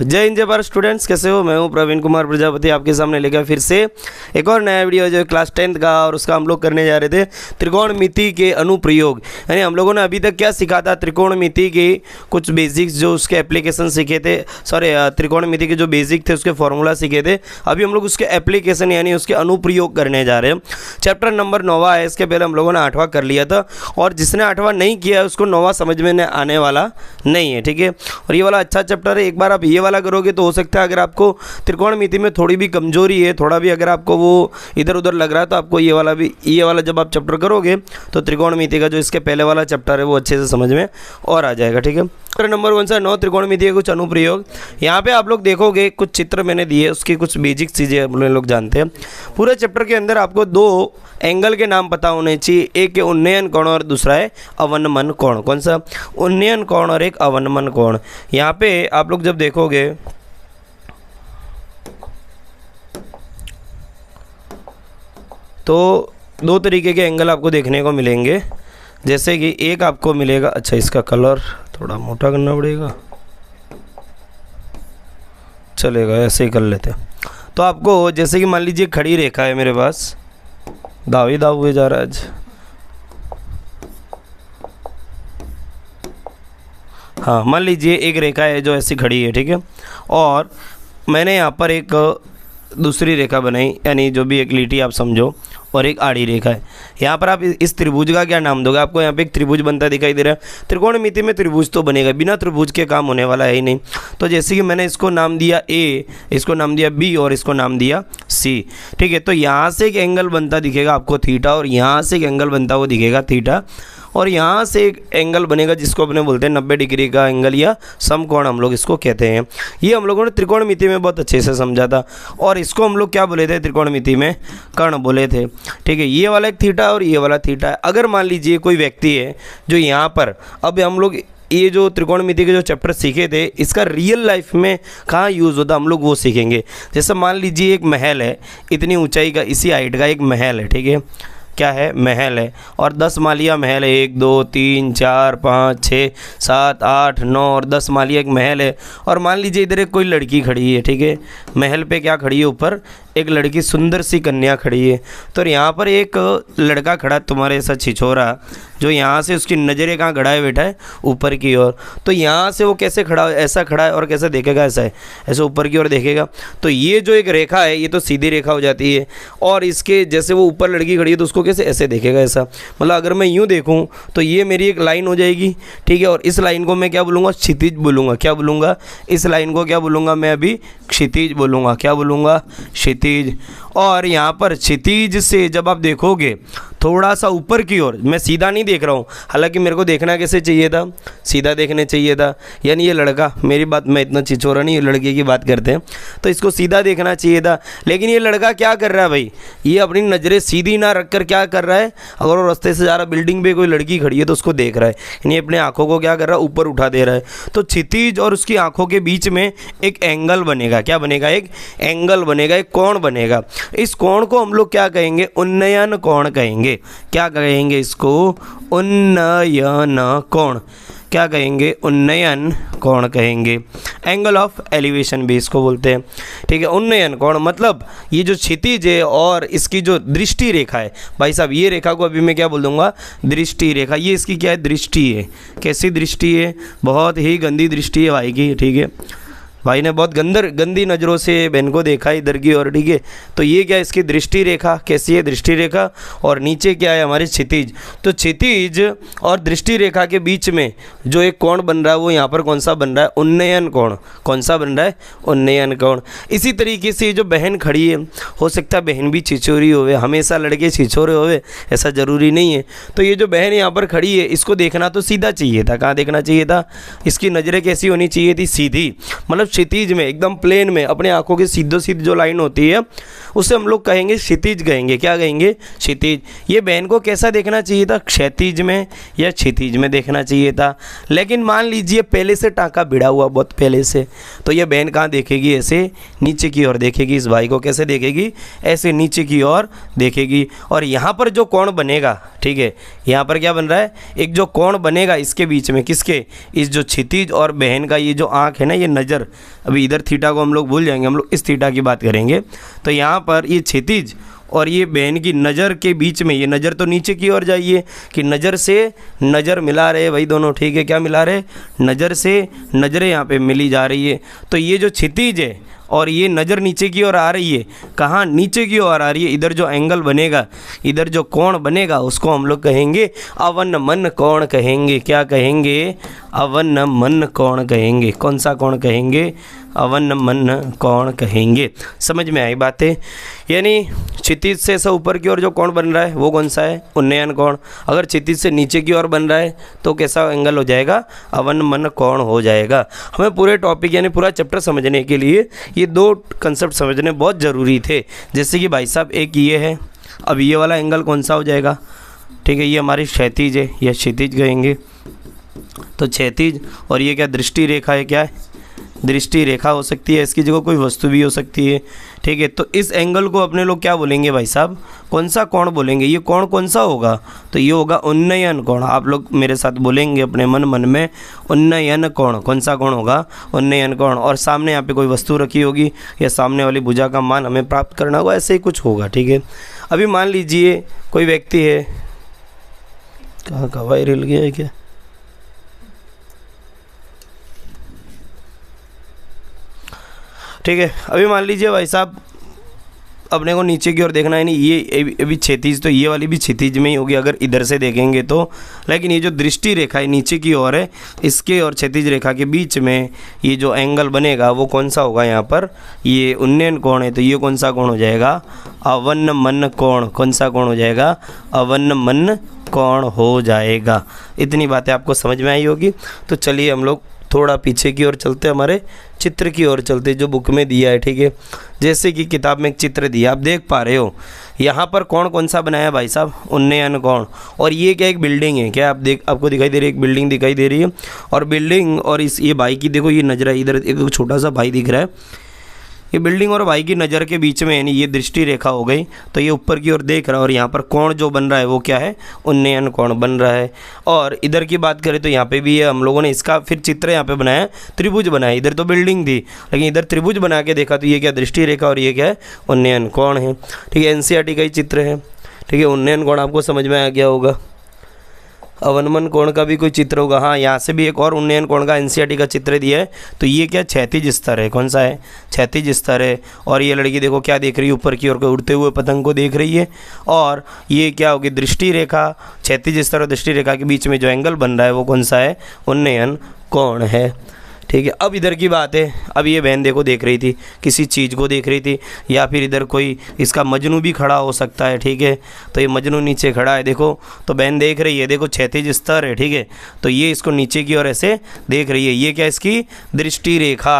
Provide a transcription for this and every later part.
जय हिंद जय भारत स्टूडेंट्स, कैसे हो? मैं हूं प्रवीण कुमार प्रजापति, आपके सामने लेकर फिर से एक और नया वीडियो जो क्लास 10th का, और उसका हम लोग करने जा रहे थे त्रिकोणमिति के अनुप्रयोग। यानी हम लोगों ने अभी तक क्या सीखा था? त्रिकोणमिति के कुछ बेसिक्स जो उसके एप्लीकेशन सीखे थे, त्रिकोणमिति के जो बेसिक थे उसके फॉर्मूला सीखे थे। अभी हम लोग उसके एप्लीकेशन यानी उसके अनुप्रयोग करने जा रहे हैं। चैप्टर नंबर 9वां है। इसके पहले हम लोगों ने 8वां कर लिया था, और जिसने 8वां नहीं किया है उसको 9वां समझ में आने वाला नहीं है, ठीक है। और ये वाला अच्छा चैप्टर है। एक बार आप ये वाला करोगे तो हो सकता है अगर आपको त्रिकोणमिति में थोड़ी भी कमजोरी है, थोड़ा भी अगर आपको वो इधर उधर लग रहा है, तो आपको ये वाला जब आप चैप्टर करोगे तो त्रिकोणमिति का जो इसके पहले वाला चैप्टर है वो अच्छे से समझ में और आ जाएगा, ठीक है। चैप्टर नंबर 1 से 9 त्रिकोणमिति के कुछ अनुप्रयोग। यहाँ पे आप लोग देखोगे कुछ चित्र मैंने दिए, उसकी कुछ बेसिक चीज़ें हम लोग जानते हैं। पूरे चैप्टर के अंदर आपको 2 एंगल के नाम पता होने चाहिए। एक है उन्नयन कोण और दूसरा है अवनमन कोण। कौन सा? उन्नयन कोण और एक अवनमन कोण। यहाँ पे आप लोग जब देखोगे तो 2 तरीके के एंगल आपको देखने को मिलेंगे। जैसे कि एक आपको मिलेगा, अच्छा इसका कलर थोड़ा मोटा करना पड़ेगा, चलेगा ऐसे ही कर लेते हैं। तो आपको जैसे कि मान लीजिए खड़ी रेखा है मेरे पास, दाव हुए जा रहा है आज। हाँ, मान लीजिए एक रेखा है जो ऐसी खड़ी है, ठीक है। और मैंने यहाँ पर एक दूसरी रेखा बनाई, यानी जो भी एक लीटी आप समझो, और एक आड़ी रेखा है। यहाँ पर आप इस त्रिभुज का क्या नाम दोगे? आपको यहाँ पे एक त्रिभुज बनता दिखाई दे रहा है। त्रिकोणमिति में त्रिभुज तो बनेगा, बिना त्रिभुज के काम होने वाला है ही नहीं। तो जैसे कि मैंने इसको नाम दिया ए, इसको नाम दिया बी और इसको नाम दिया सी, ठीक है। तो यहाँ से एक एंगल बनता दिखेगा आपको थीटा, और यहाँ से एक एंगल बनता हुआ दिखेगा थीटा, और यहाँ से एक एंगल बनेगा जिसको अपने बोलते हैं 90 डिग्री का एंगल या समकोण हम लोग इसको कहते हैं। ये हम लोगों ने त्रिकोणमिति में बहुत अच्छे से समझा था, और इसको हम लोग क्या बोले थे त्रिकोणमिति में? कर्ण बोले थे, ठीक है। ये वाला एक थीटा और ये वाला थीटा है। अगर मान लीजिए कोई व्यक्ति है जो यहाँ पर, अब हम लोग ये जो त्रिकोणमिति के जो चैप्टर सीखे थे इसका रियल लाइफ में कहाँ यूज़ होता हम लोग वो सीखेंगे। जैसे मान लीजिए एक महल है, इतनी ऊंचाई का, इसी हाइट का एक महल है, ठीक है। क्या है? महल है, और 10 मालिया महल है। 1 2 3 4 5 6 7 8 9 और 10 मालिया एक महल है। और मान लीजिए इधर एक कोई लड़की खड़ी है, ठीक है। महल पे क्या खड़ी है? ऊपर एक लड़की, सुंदर सी कन्या खड़ी है। तो यहाँ पर एक लड़का खड़ा तुम्हारे ऐसा छिछोरा, जो यहाँ से उसकी नज़रें कहाँ खड़ा है? बैठा है ऊपर की ओर। तो यहाँ से वो कैसे खड़ा है? ऐसा खड़ा है, और कैसे देखेगा? ऐसा है, ऐसे ऊपर की ओर देखेगा। तो ये जो एक रेखा है ये तो सीधी रेखा हो जाती है, और इसके जैसे वो ऊपर लड़की खड़ी है तो उसको कैसे ऐसे देखेगा? ऐसा। मतलब अगर मैं यूँ देखूँ तो ये मेरी एक लाइन हो जाएगी, ठीक है। और इस लाइन को मैं क्या बोलूँगा? क्षितिज बोलूँगा। क्या बोलूँगा? इस लाइन को क्या बोलूँगा मैं अभी? क्षितिज बोलूँगा। क्या बोलूँगा? क्षितिज। और यहाँ पर क्षितिज से जब आप देखोगे थोड़ा सा ऊपर की ओर, मैं सीधा नहीं देख रहा हूँ, हालांकि मेरे को देखना कैसे चाहिए था? सीधा देखने चाहिए था। यानी ये लड़का, मेरी बात, मैं इतना छिछोरा नहीं, लड़के की बात करते हैं, तो इसको सीधा देखना चाहिए था। लेकिन ये लड़का क्या कर रहा है भाई? ये अपनी नज़रें सीधी ना रख कर क्या कर रहा है? अगर वो रास्ते से जा रहा, बिल्डिंग पे कोई लड़की खड़ी है तो उसको देख रहा है, यानी अपने आँखों को क्या कर रहा है? ऊपर उठा दे रहा है। तो क्षितिज और उसकी आँखों के बीच में एक एंगल बनेगा। क्या बनेगा? एक एंगल बनेगा, एक कोण बनेगा। इस कोण को हम लोग क्या कहेंगे? उन्नयन कोण कहेंगे। क्या कहेंगे इसको? उन्नयन कोण। क्या कहेंगे? उन्नयन कोण कहेंगे। एंगल ऑफ एलिवेशन भी इसको बोलते हैं, ठीक है। उन्नयन कोण मतलब ये जो क्षितिज है और इसकी जो दृष्टि रेखा है, भाई साहब ये रेखा को अभी मैं क्या बोल दूंगा? दृष्टि रेखा। ये इसकी क्या है? दृष्टि है। कैसी दृष्टि है? बहुत ही गंदी दृष्टि है भाई की, ठीक है। भाई ने बहुत गंदी नज़रों से बहन को देखा इधर की ओर, ठीक है। तो ये क्या है? इसकी दृष्टि रेखा। कैसी है? दृष्टि रेखा। और नीचे क्या है? हमारे क्षितिज। तो क्षितिज और दृष्टि रेखा के बीच में जो एक कोण बन रहा है वो यहाँ पर कौन सा बन रहा है? उन्नयन कोण। कौन सा बन रहा है? उन्नयन कोण। इसी तरीके से जो बहन खड़ी है, हो सकता है बहन भी छिछोरी होवे, हमेशा लड़के छिछोरे होवे ऐसा ज़रूरी नहीं है। तो ये जो बहन यहाँ पर खड़ी है इसको देखना तो सीधा चाहिए था। कहाँ देखना चाहिए था? इसकी नज़रें कैसी होनी चाहिए थी? सीधी। मतलब क्षितिज में, एकदम प्लेन में, अपने आंखों के सीधो सीध जो लाइन होती है उसे हम लोग कहेंगे क्षितिज कहेंगे। क्या कहेंगे? क्षितिज। ये बहन को कैसा देखना चाहिए था? क्षैतिज में या क्षितिज में देखना चाहिए था। लेकिन मान लीजिए पहले से टाँका भिड़ा हुआ, बहुत पहले से, तो ये बहन कहाँ देखेगी? ऐसे नीचे की ओर देखेगी। इस भाई को कैसे देखेगी? ऐसे नीचे की ओर देखेगी। और यहाँ पर जो कोण बनेगा, ठीक है, यहाँ पर क्या बन रहा है? एक जो कोण बनेगा इसके बीच में, किसके? इस जो क्षितिज और बहन का ये जो आँख है ना, ये नज़र, अभी इधर थीटा को हम लोग भूल जाएंगे, हम लोग इस थीटा की बात करेंगे। तो यहाँ पर ये क्षैतिज और ये बहन की नज़र के बीच में, ये नज़र तो नीचे की ओर जाइए कि नज़र से नज़र मिला रहे भाई दोनों, ठीक है, क्या मिला रहे, नज़र से नज़रें यहाँ पे मिली जा रही है। तो ये जो क्षितिज है और ये नज़र नीचे की ओर आ रही है, कहाँ, नीचे की ओर आ रही है। इधर जो एंगल बनेगा, इधर जो कोण बनेगा उसको हम लोग कहेंगे अवनमन कोण कहेंगे। क्या कहेंगे, अवनमन कोण कहेंगे। कौन सा कोण कहेंगे, अवनमन कोण कहेंगे। समझ में आई बातें। यानी क्षितिज से ऐसा ऊपर की ओर जो कोण बन रहा है वो कौन सा है, उन्नयन कोण। अगर क्षितिज से नीचे की ओर बन रहा है तो कैसा एंगल हो जाएगा, अवनमन कोण हो जाएगा। हमें पूरे टॉपिक यानी पूरा चैप्टर समझने के लिए ये दो कंसेप्ट समझने बहुत ज़रूरी थे। जैसे कि भाई साहब एक ये है, अब ये वाला एंगल कौन सा हो जाएगा, ठीक है, ये हमारी क्षैतिज है, यह क्षितिज कहेंगे। तो क्षैतिज और ये क्या दृष्टि रेखा है, क्या है, दृष्टि रेखा हो सकती है, इसकी जगह कोई वस्तु भी हो सकती है, ठीक है। तो इस एंगल को अपने लोग क्या बोलेंगे भाई साहब, कौन सा कोण बोलेंगे, ये कोण कौन सा होगा, तो ये होगा उन्नयन कोण। आप लोग मेरे साथ बोलेंगे अपने मन में, उन्नयन कोण। कौन सा कोण होगा, उन्नयन कोण। और सामने यहाँ पे कोई वस्तु रखी होगी या सामने वाली भुजा का मान हमें प्राप्त करना होगा, ऐसे ही कुछ होगा, ठीक है। अभी मान लीजिए कोई व्यक्ति है, कहाँ हवाई हिल गया है क्या, ठीक है। अभी मान लीजिए भाई साहब अपने को नीचे की ओर देखना है, नहीं ये अभी क्षैतिज, तो ये वाली भी क्षैतिज में ही होगी अगर इधर से देखेंगे तो। लेकिन ये जो दृष्टि रेखा है नीचे की ओर है, इसके और क्षैतिज रेखा के बीच में ये जो एंगल बनेगा वो कौन सा होगा, यहाँ पर ये उन्नयन कोण है, तो ये कौन सा कोण हो जाएगा, अवनमन कोण। कौन सा कोण हो जाएगा, अवनमन कोण हो जाएगा। इतनी बातें आपको समझ में आई होगी। तो चलिए हम लोग थोड़ा पीछे की ओर चलते, हमारे चित्र की ओर चलते जो बुक में दिया है, ठीक है। जैसे कि किताब में एक चित्र दिया, आप देख पा रहे हो यहाँ पर कोण कौन सा बनाया है भाई साहब, उन्नयन कोण। और ये क्या, एक बिल्डिंग है, क्या आप आपको दिखाई दे रही है, एक बिल्डिंग दिखाई दे रही है। और बिल्डिंग और इस ये भाई की देखो ये नजर है, इधर एक छोटा सा भाई दिख रहा है, ये बिल्डिंग और भाई की नज़र के बीच में यानी ये दृष्टि रेखा हो गई। तो ये ऊपर की ओर देख रहा है और यहाँ पर कोण जो बन रहा है वो क्या है, उन्नयन कोण बन रहा है। और इधर की बात करें तो यहाँ पे भी है, हम लोगों ने इसका फिर चित्र यहाँ पे बनाया, त्रिभुज बनाया। इधर तो बिल्डिंग थी लेकिन इधर त्रिभुज बना के देखा तो ये क्या, दृष्टि रेखा और ये क्या है, उन्नयन कोण है, ठीक है। एनसीईआरटी का ही चित्र है, ठीक है। उन्नयन कोण आपको समझ में आ गया होगा। अवनमन कोण का भी कोई चित्र होगा, हाँ यहाँ से भी एक और उन्नयन कोण का एनसीईआरटी का चित्र दिया है। तो ये क्या, क्षैतिज स्तर है, कौन सा है, क्षैतिज स्तर है। और ये लड़की देखो क्या देख रही है, ऊपर की ओर उड़ते हुए पतंग को देख रही है। और ये क्या होगी, दृष्टि रेखा, क्षैतिज स्तर और दृष्टि रेखा के बीच में जो एंगल बन रहा है वो कौन सा है, उन्नयन कोण है, ठीक है। अब इधर की बात है, अब ये बहन देखो देख रही थी, किसी चीज़ को देख रही थी, या फिर इधर कोई इसका मजनू भी खड़ा हो सकता है, ठीक है। तो ये मजनू नीचे खड़ा है देखो, तो बहन देख रही है, देखो क्षैतिज स्तर है, ठीक है। तो ये इसको नीचे की ओर ऐसे देख रही है, ये क्या, इसकी दृष्टि रेखा।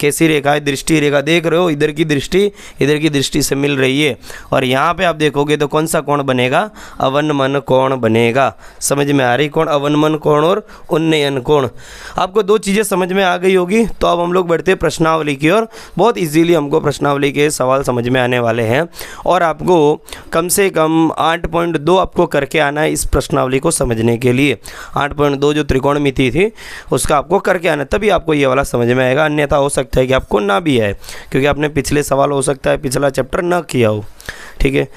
कैसी रेखा है, दृष्टि रेखा, देख रहे हो इधर की दृष्टि इधर की दृष्टि से मिल रही है। और यहाँ पे आप देखोगे तो कौन सा कोण बनेगा, अवनमन कोण बनेगा। समझ में आ रही, कोण अवनमन कोण और उन्नयन कोण। आपको दो चीज़ें समझ में आ गई होगी। तो अब हम लोग बढ़ते हैं प्रश्नावली की ओर। बहुत इजीली हमको प्रश्नावली के सवाल समझ में आने वाले हैं और आपको कम से कम 8.2 आपको करके आना है इस प्रश्नावली को समझने के लिए। 8.2 जो त्रिकोणमिति थी उसका आपको करके आना, तभी आपको ये वाला समझ में आएगा। अन्यथा हो सकता है कि आपको ना भी आए, क्योंकि आपने पिछले सवाल हो सकता है पिछला चैप्टर ना किया हो, ठीक है।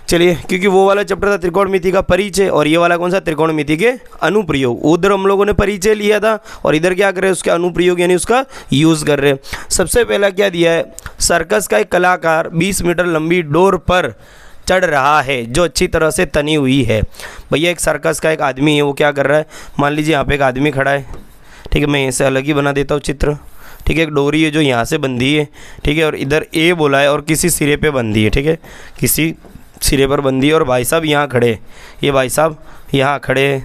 चलिए, क्योंकि वो वाला चैप्टर था त्रिकोणमिति का परिचय और ये वाला कौन सा, त्रिकोणमिति के अनुप्रयोग। उधर हम लोगों ने परिचय लिया था और इधर क्या कर रहे हैं, उसके अनुप्रयोग यानी उसका यूज़ कर रहे हैं। सबसे पहला क्या दिया है, सर्कस का एक कलाकार 20 मीटर लंबी डोर पर चढ़ रहा है जो अच्छी तरह से तनी हुई है। भैया एक सर्कस का एक आदमी है, वो क्या कर रहा है, मान लीजिए यहाँ पे एक आदमी खड़ा है, ठीक है। मैं इसे अलग ही बना देता हूँ चित्र, ठीक है। एक डोरी है जो यहाँ से बंधी है, ठीक है, और इधर ए बोला है और किसी सिरे पे बंधी है, ठीक है, किसी सिरे पर बंदी है। और भाई साहब यहाँ खड़े, ये भाई साहब यहाँ खड़े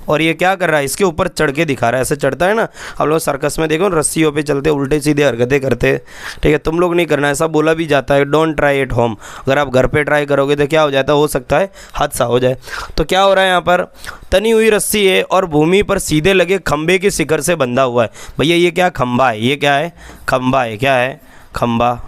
और ये क्या कर रहा है, इसके ऊपर चढ़ के दिखा रहा है। ऐसे चढ़ता है ना, आप लोग सर्कस में देखो रस्सियों पे चलते, उल्टे सीधे हरकतें करते, ठीक है। तुम लोग नहीं करना, ऐसा बोला भी जाता है, डोंट ट्राई एट होम। अगर आप घर पे ट्राई करोगे तो क्या हो जाता है, हो सकता है हादसा हो जाए। तो क्या हो रहा है, यहाँ पर तनी हुई रस्सी है और भूमि पर सीधे लगे खंबे के शिखर से बंधा हुआ है। भैया ये क्या, खंबा है, ये क्या है, खंबा है, क्या है, खंबा।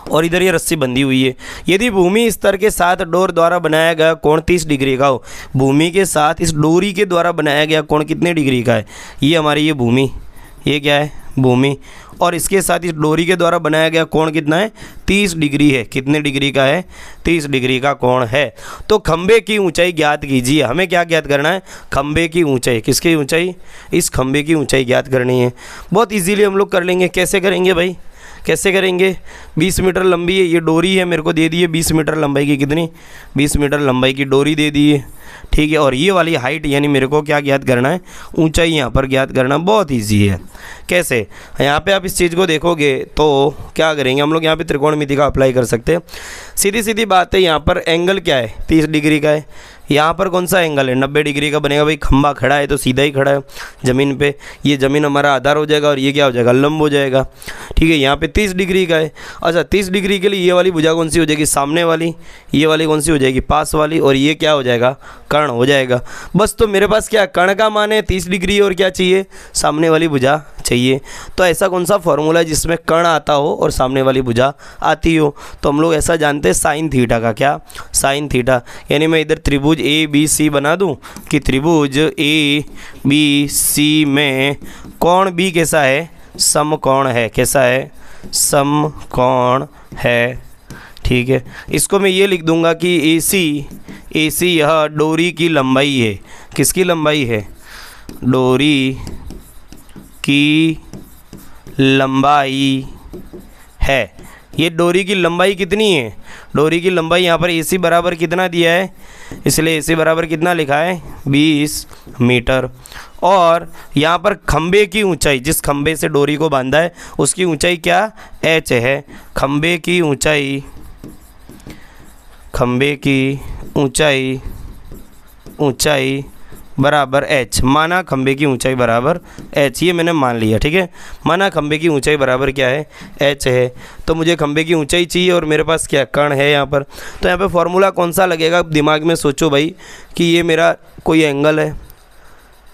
और इधर ये रस्सी बंधी हुई है। यदि भूमि स्तर के साथ डोर द्वारा बनाया गया कोण 30 डिग्री का हो, भूमि के साथ इस डोरी के द्वारा बनाया गया कोण कितने डिग्री का है, ये हमारी ये भूमि, ये क्या है, भूमि। और इसके साथ इस डोरी के द्वारा बनाया गया कोण कितना है? 30 डिग्री है। कितने डिग्री का है? 30 डिग्री का कोण है। तो खंबे की ऊंचाई ज्ञात कीजिए। हमें क्या ज्ञात करना है? खंबे की ऊंचाई। किसकी ऊंचाई? इस खंबे की ऊंचाई ज्ञात करनी है। बहुत इजीली हम लोग कर लेंगे। कैसे करेंगे भाई? कैसे करेंगे? 20 मीटर लंबी है ये डोरी है, मेरे को दे दी है 20 मीटर लंबाई की। कितनी? 20 मीटर लंबाई की डोरी दे दी है, ठीक है। और ये वाली हाइट यानी मेरे को क्या ज्ञात करना है? ऊंचाई यहाँ पर ज्ञात करना बहुत इजी है। कैसे? यहाँ पे आप इस चीज़ को देखोगे तो क्या करेंगे हम लोग? यहाँ पे त्रिकोणमिति का अप्लाई कर सकते हैं। सीधी सीधी बात है, यहाँ पर एंगल क्या है? 30 डिग्री का है। यहाँ पर कौन सा एंगल है? 90 डिग्री का बनेगा। भाई खंबा खड़ा है तो सीधा ही खड़ा है ज़मीन पे, ये ज़मीन हमारा आधार हो जाएगा और ये क्या हो जाएगा? लंब हो जाएगा, ठीक है। यहाँ पे 30 डिग्री का है। अच्छा 30 डिग्री के लिए ये वाली भुजा कौन सी हो जाएगी? सामने वाली। ये वाली कौन सी हो जाएगी? पास वाली। और ये क्या हो जाएगा? कर्ण हो जाएगा। बस तो मेरे पास क्या कर्ण का मान है? 30 डिग्री। और क्या चाहिए? सामने वाली भुजा चाहिए। तो ऐसा कौन सा फॉर्मूला है जिसमें कर्ण आता हो और सामने वाली भुजा आती हो? तो हम लोग ऐसा जानते हैं साइन थीटा का। क्या? Sine theta. यानी मैं इधर त्रिभुज ए बी सी बना दूं कि त्रिभुज ए बी सी में कोण बी कैसा है? समकोण है। कैसा है? समकोण है, ठीक है। इसको मैं ये लिख दूंगा कि ए सी यह डोरी की लंबाई है। किसकी लंबाई है? डोरी की लंबाई है। ये डोरी की लंबाई कितनी है? डोरी की लंबाई यहाँ पर AC बराबर कितना दिया है? इसलिए AC बराबर कितना लिखा है? 20 मीटर। और यहाँ पर खंबे की ऊंचाई, जिस खंबे से डोरी को बांधा है उसकी ऊंचाई क्या? H है। खंबे की ऊंचाई, खंबे की ऊंचाई बराबर H। माना खंबे की ऊंचाई बराबर H, ये मैंने मान लिया, ठीक है। माना खंबे की ऊंचाई बराबर क्या है? H है। तो मुझे खंबे की ऊंचाई चाहिए और मेरे पास क्या? कर्ण है यहाँ पर। तो यहाँ पे फॉर्मूला कौन सा लगेगा? दिमाग में सोचो भाई कि ये मेरा कोई एंगल है,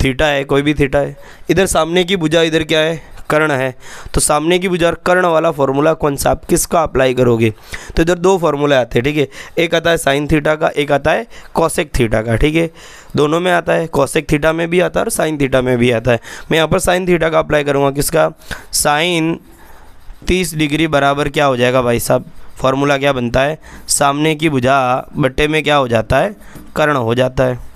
थीटा है, कोई भी थीटा है। इधर सामने की भुजा, इधर क्या है? कर्ण है। तो सामने की भुजा और कर्ण वाला फॉर्मूला कौन सा? आप किसका अप्लाई करोगे? तो इधर दो फॉर्मूले आते हैं, ठीक है। एक आता है साइन थीटा का, एक आता है कॉसेक थीटा का, ठीक है। दोनों में आता है, कॉसेक थीटा में भी आता है और साइन थीटा में भी आता है। मैं यहाँ पर साइन थीटा का अप्लाई करूँगा। किसका? साइन 30 डिग्री बराबर क्या हो जाएगा भाई साहब? फॉर्मूला क्या बनता है? सामने की भुजा बट्टे में क्या हो जाता है? कर्ण हो जाता है,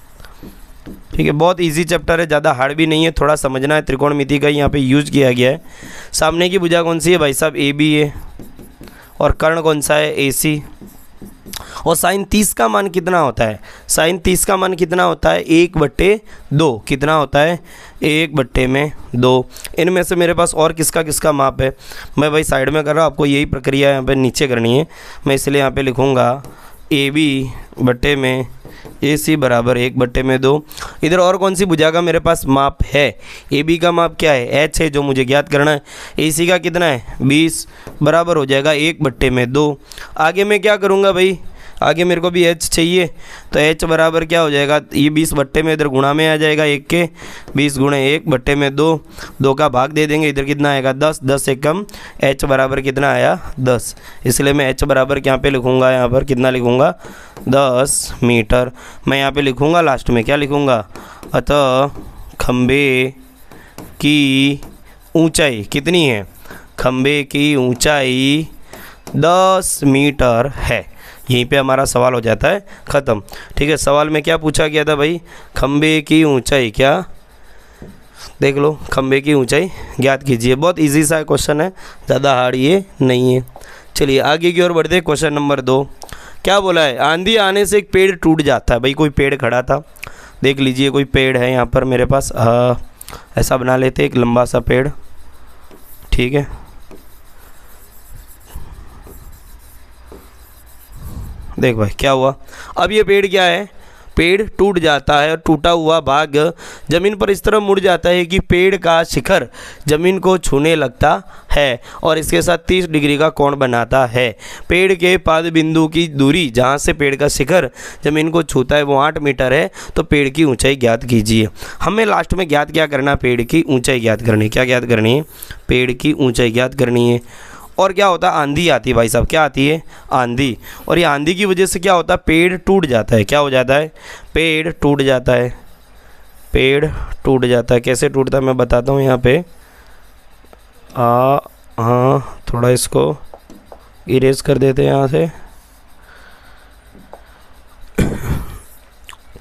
ठीक है। बहुत इजी चैप्टर है, ज़्यादा हार्ड भी नहीं है, थोड़ा समझना है। त्रिकोणमिति का यहाँ पे यूज किया गया है। सामने की भुजा कौन सी है भाई साहब? AB है। और कर्ण कौन सा है? AC। और साइन 30 का मान कितना होता है? साइन 30 का मान कितना होता है? 1/2। कितना होता है? 1/2। इनमें से मेरे पास और किसका किसका माप है? मैं भाई साइड में कर रहा हूँ, आपको यही प्रक्रिया यहाँ पे नीचे करनी है। मैं इसलिए यहाँ पे लिखूँगा AB बट्टे में AC बराबर 1/2। इधर और कौन सी भुजा का मेरे पास माप है? AB का माप क्या है? H है, जो मुझे ज्ञात करना है। AC का कितना है? 20 बराबर हो जाएगा 1/2। आगे मैं क्या करूँगा भाई? आगे मेरे को भी H चाहिए, तो H बराबर क्या हो जाएगा? ये 20 बट्टे में इधर गुणा में आ जाएगा 1 के, 20 गुणे 1/2। 2 का भाग दे देंगे, इधर कितना आएगा? 10। 10 से कम H बराबर कितना आया? 10। इसलिए मैं H बराबर यहाँ पे लिखूँगा, यहाँ पर कितना लिखूँगा? 10 मीटर। मैं यहाँ पे लिखूँगा लास्ट में क्या लिखूँगा? अतः खंबे की ऊंचाई कितनी है? खंबे की ऊंचाई 10 मीटर है। यहीं पे हमारा सवाल हो जाता है ख़त्म, ठीक है। सवाल में क्या पूछा गया था भाई? खंबे की ऊंचाई, क्या? देख लो, खंबे की ऊंचाई ज्ञात कीजिए। बहुत इजी सा क्वेश्चन है, ज़्यादा हार्ड ये नहीं है। चलिए आगे की ओर बढ़ते हैं। क्वेश्चन नंबर 2 क्या बोला है? आंधी आने से एक पेड़ टूट जाता है। भाई कोई पेड़ खड़ा था, देख लीजिए कोई पेड़ है यहाँ पर मेरे पास। ऐसा बना लेते एक लंबा सा पेड़, ठीक है। देख भाई क्या हुआ? अब ये पेड़ क्या है? पेड़ टूट जाता है और टूटा हुआ भाग ज़मीन पर इस तरह मुड़ जाता है कि पेड़ का शिखर ज़मीन को छूने लगता है और इसके साथ 30 डिग्री का कोण बनाता है। पेड़ के पाद बिंदु की दूरी जहाँ से पेड़ का शिखर ज़मीन को छूता है वो 8 मीटर है। तो पेड़ की ऊंचाई ज्ञात कीजिए। हमें लास्ट में ज्ञात क्या करना? पेड़ की ऊंचाई ज्ञात करनी है। क्या ज्ञात करनी है? पेड़ की ऊंचाई ज्ञात करनी है। और क्या होता है? आंधी आती है भाई साहब। क्या आती है? आंधी। और ये आंधी की वजह से क्या होता है? पेड़ टूट जाता है। क्या हो जाता है? पेड़ टूट जाता है। पेड़ टूट जाता है। कैसे टूटता है मैं बताता हूँ। यहाँ पे हाँ, थोड़ा इसको इरेज कर देते हैं यहाँ से।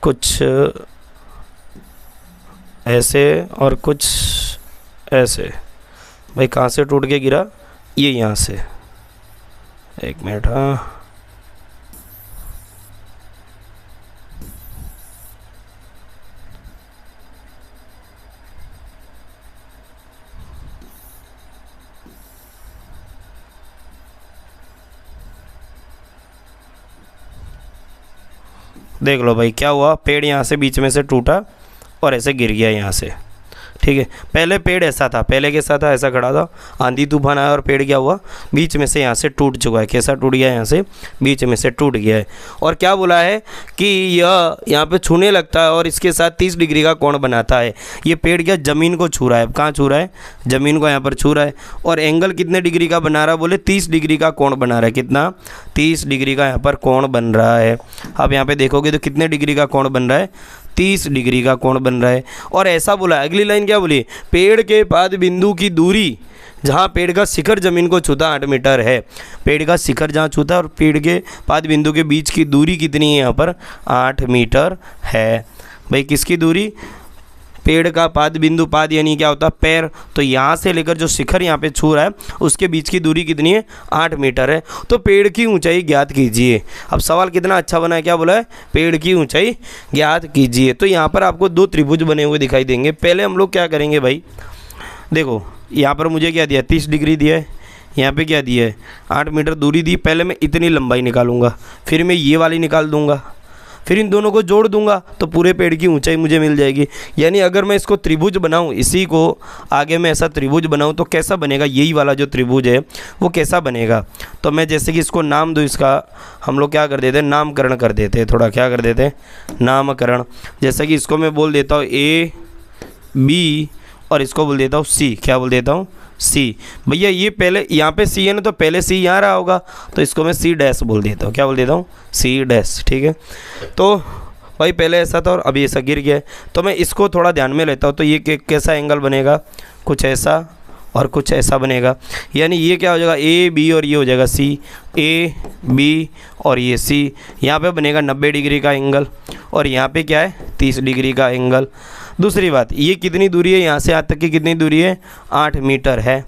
कुछ ऐसे और कुछ ऐसे। भाई कहाँ से टूट के गिरा? ये यहाँ से। एक मिनट, हाँ देख लो भाई क्या हुआ, पेड़ यहाँ से बीच में से टूटा और ऐसे गिर गया यहाँ से। ठीक है, पहले पेड़ ऐसा था, पहले कैसा था, ऐसा खड़ा था, आंधी तूफान आया और पेड़ क्या हुआ, बीच में से यहाँ से टूट चुका है। कैसा टूट गया? यहाँ से बीच में से टूट गया है। और क्या बोला है कि यह यहाँ पे छूने लगता है और इसके साथ 30 डिग्री का कोण बनाता है। ये पेड़ क्या ज़मीन को छू रहा है? कहाँ छू रहा है? ज़मीन को यहाँ पर छू रहा है। और एंगल कितने डिग्री का बना रहा है? बोले 30 डिग्री का कोण बना रहा है। कितना? 30 डिग्री का यहाँ पर कोण बन रहा है। अब यहाँ पे देखोगे तो कितने डिग्री का कोण बन रहा है? 30 डिग्री का कोण बन रहा है। और ऐसा बोला, अगली लाइन क्या बोली? पेड़ के पाद बिंदु की दूरी, जहाँ पेड़ का शिखर जमीन को छूता 8 मीटर है। पेड़ का शिखर जहाँ छूता है और पेड़ के पाद बिंदु के बीच की दूरी कितनी है? यहाँ पर 8 मीटर है। भाई किसकी दूरी? पेड़ का पाद बिंदु, पाद यानी क्या होता है? पैर। तो यहाँ से लेकर जो शिखर यहाँ पे छू रहा है उसके बीच की दूरी कितनी है? 8 मीटर है। तो पेड़ की ऊंचाई ज्ञात कीजिए। अब सवाल कितना अच्छा बना है, क्या बोला है? पेड़ की ऊंचाई ज्ञात कीजिए। तो यहाँ पर आपको 2 त्रिभुज बने हुए दिखाई देंगे। पहले हम लोग क्या करेंगे भाई, देखो यहाँ पर मुझे क्या दिया? 30 डिग्री दिया है। यहाँ पे क्या दिया है? 8 मीटर दूरी दी। पहले मैं इतनी लंबाई निकालूंगा, फिर मैं ये वाली निकाल दूंगा, फिर इन दोनों को जोड़ दूंगा तो पूरे पेड़ की ऊंचाई मुझे मिल जाएगी। यानी अगर मैं इसको त्रिभुज बनाऊं, इसी को आगे मैं ऐसा त्रिभुज बनाऊं तो कैसा बनेगा? यही वाला जो त्रिभुज है वो कैसा बनेगा? तो मैं जैसे कि इसको नाम दूँ, इसका हम लोग क्या कर देते हैं? नामकरण कर देते हैं। थोड़ा क्या कर देते हैं? नामकरण। जैसे कि इसको मैं बोल देता हूँ ए बी और इसको बोल देता हूँ सी। क्या बोल देता हूँ? सी। भैया ये पहले यहाँ पे सी है ना, तो पहले सी यहाँ रहा होगा, तो इसको मैं सी डैश बोल देता हूँ। क्या बोल देता हूँ? C dash. ठीक है, तो भाई पहले ऐसा था और अभी ऐसा गिर गया है, तो मैं इसको थोड़ा ध्यान में लेता हूँ। तो ये कैसा एंगल बनेगा? कुछ ऐसा और कुछ ऐसा बनेगा। यानी ये क्या हो जाएगा? ए बी और ये हो जाएगा सी। ए बी और ये सी। यहाँ पे बनेगा 90 डिग्री का एंगल और यहाँ पे क्या है? 30 डिग्री का एंगल। दूसरी बात, ये कितनी दूरी है? यहाँ से यहाँ तक की कितनी दूरी है? 8 मीटर है।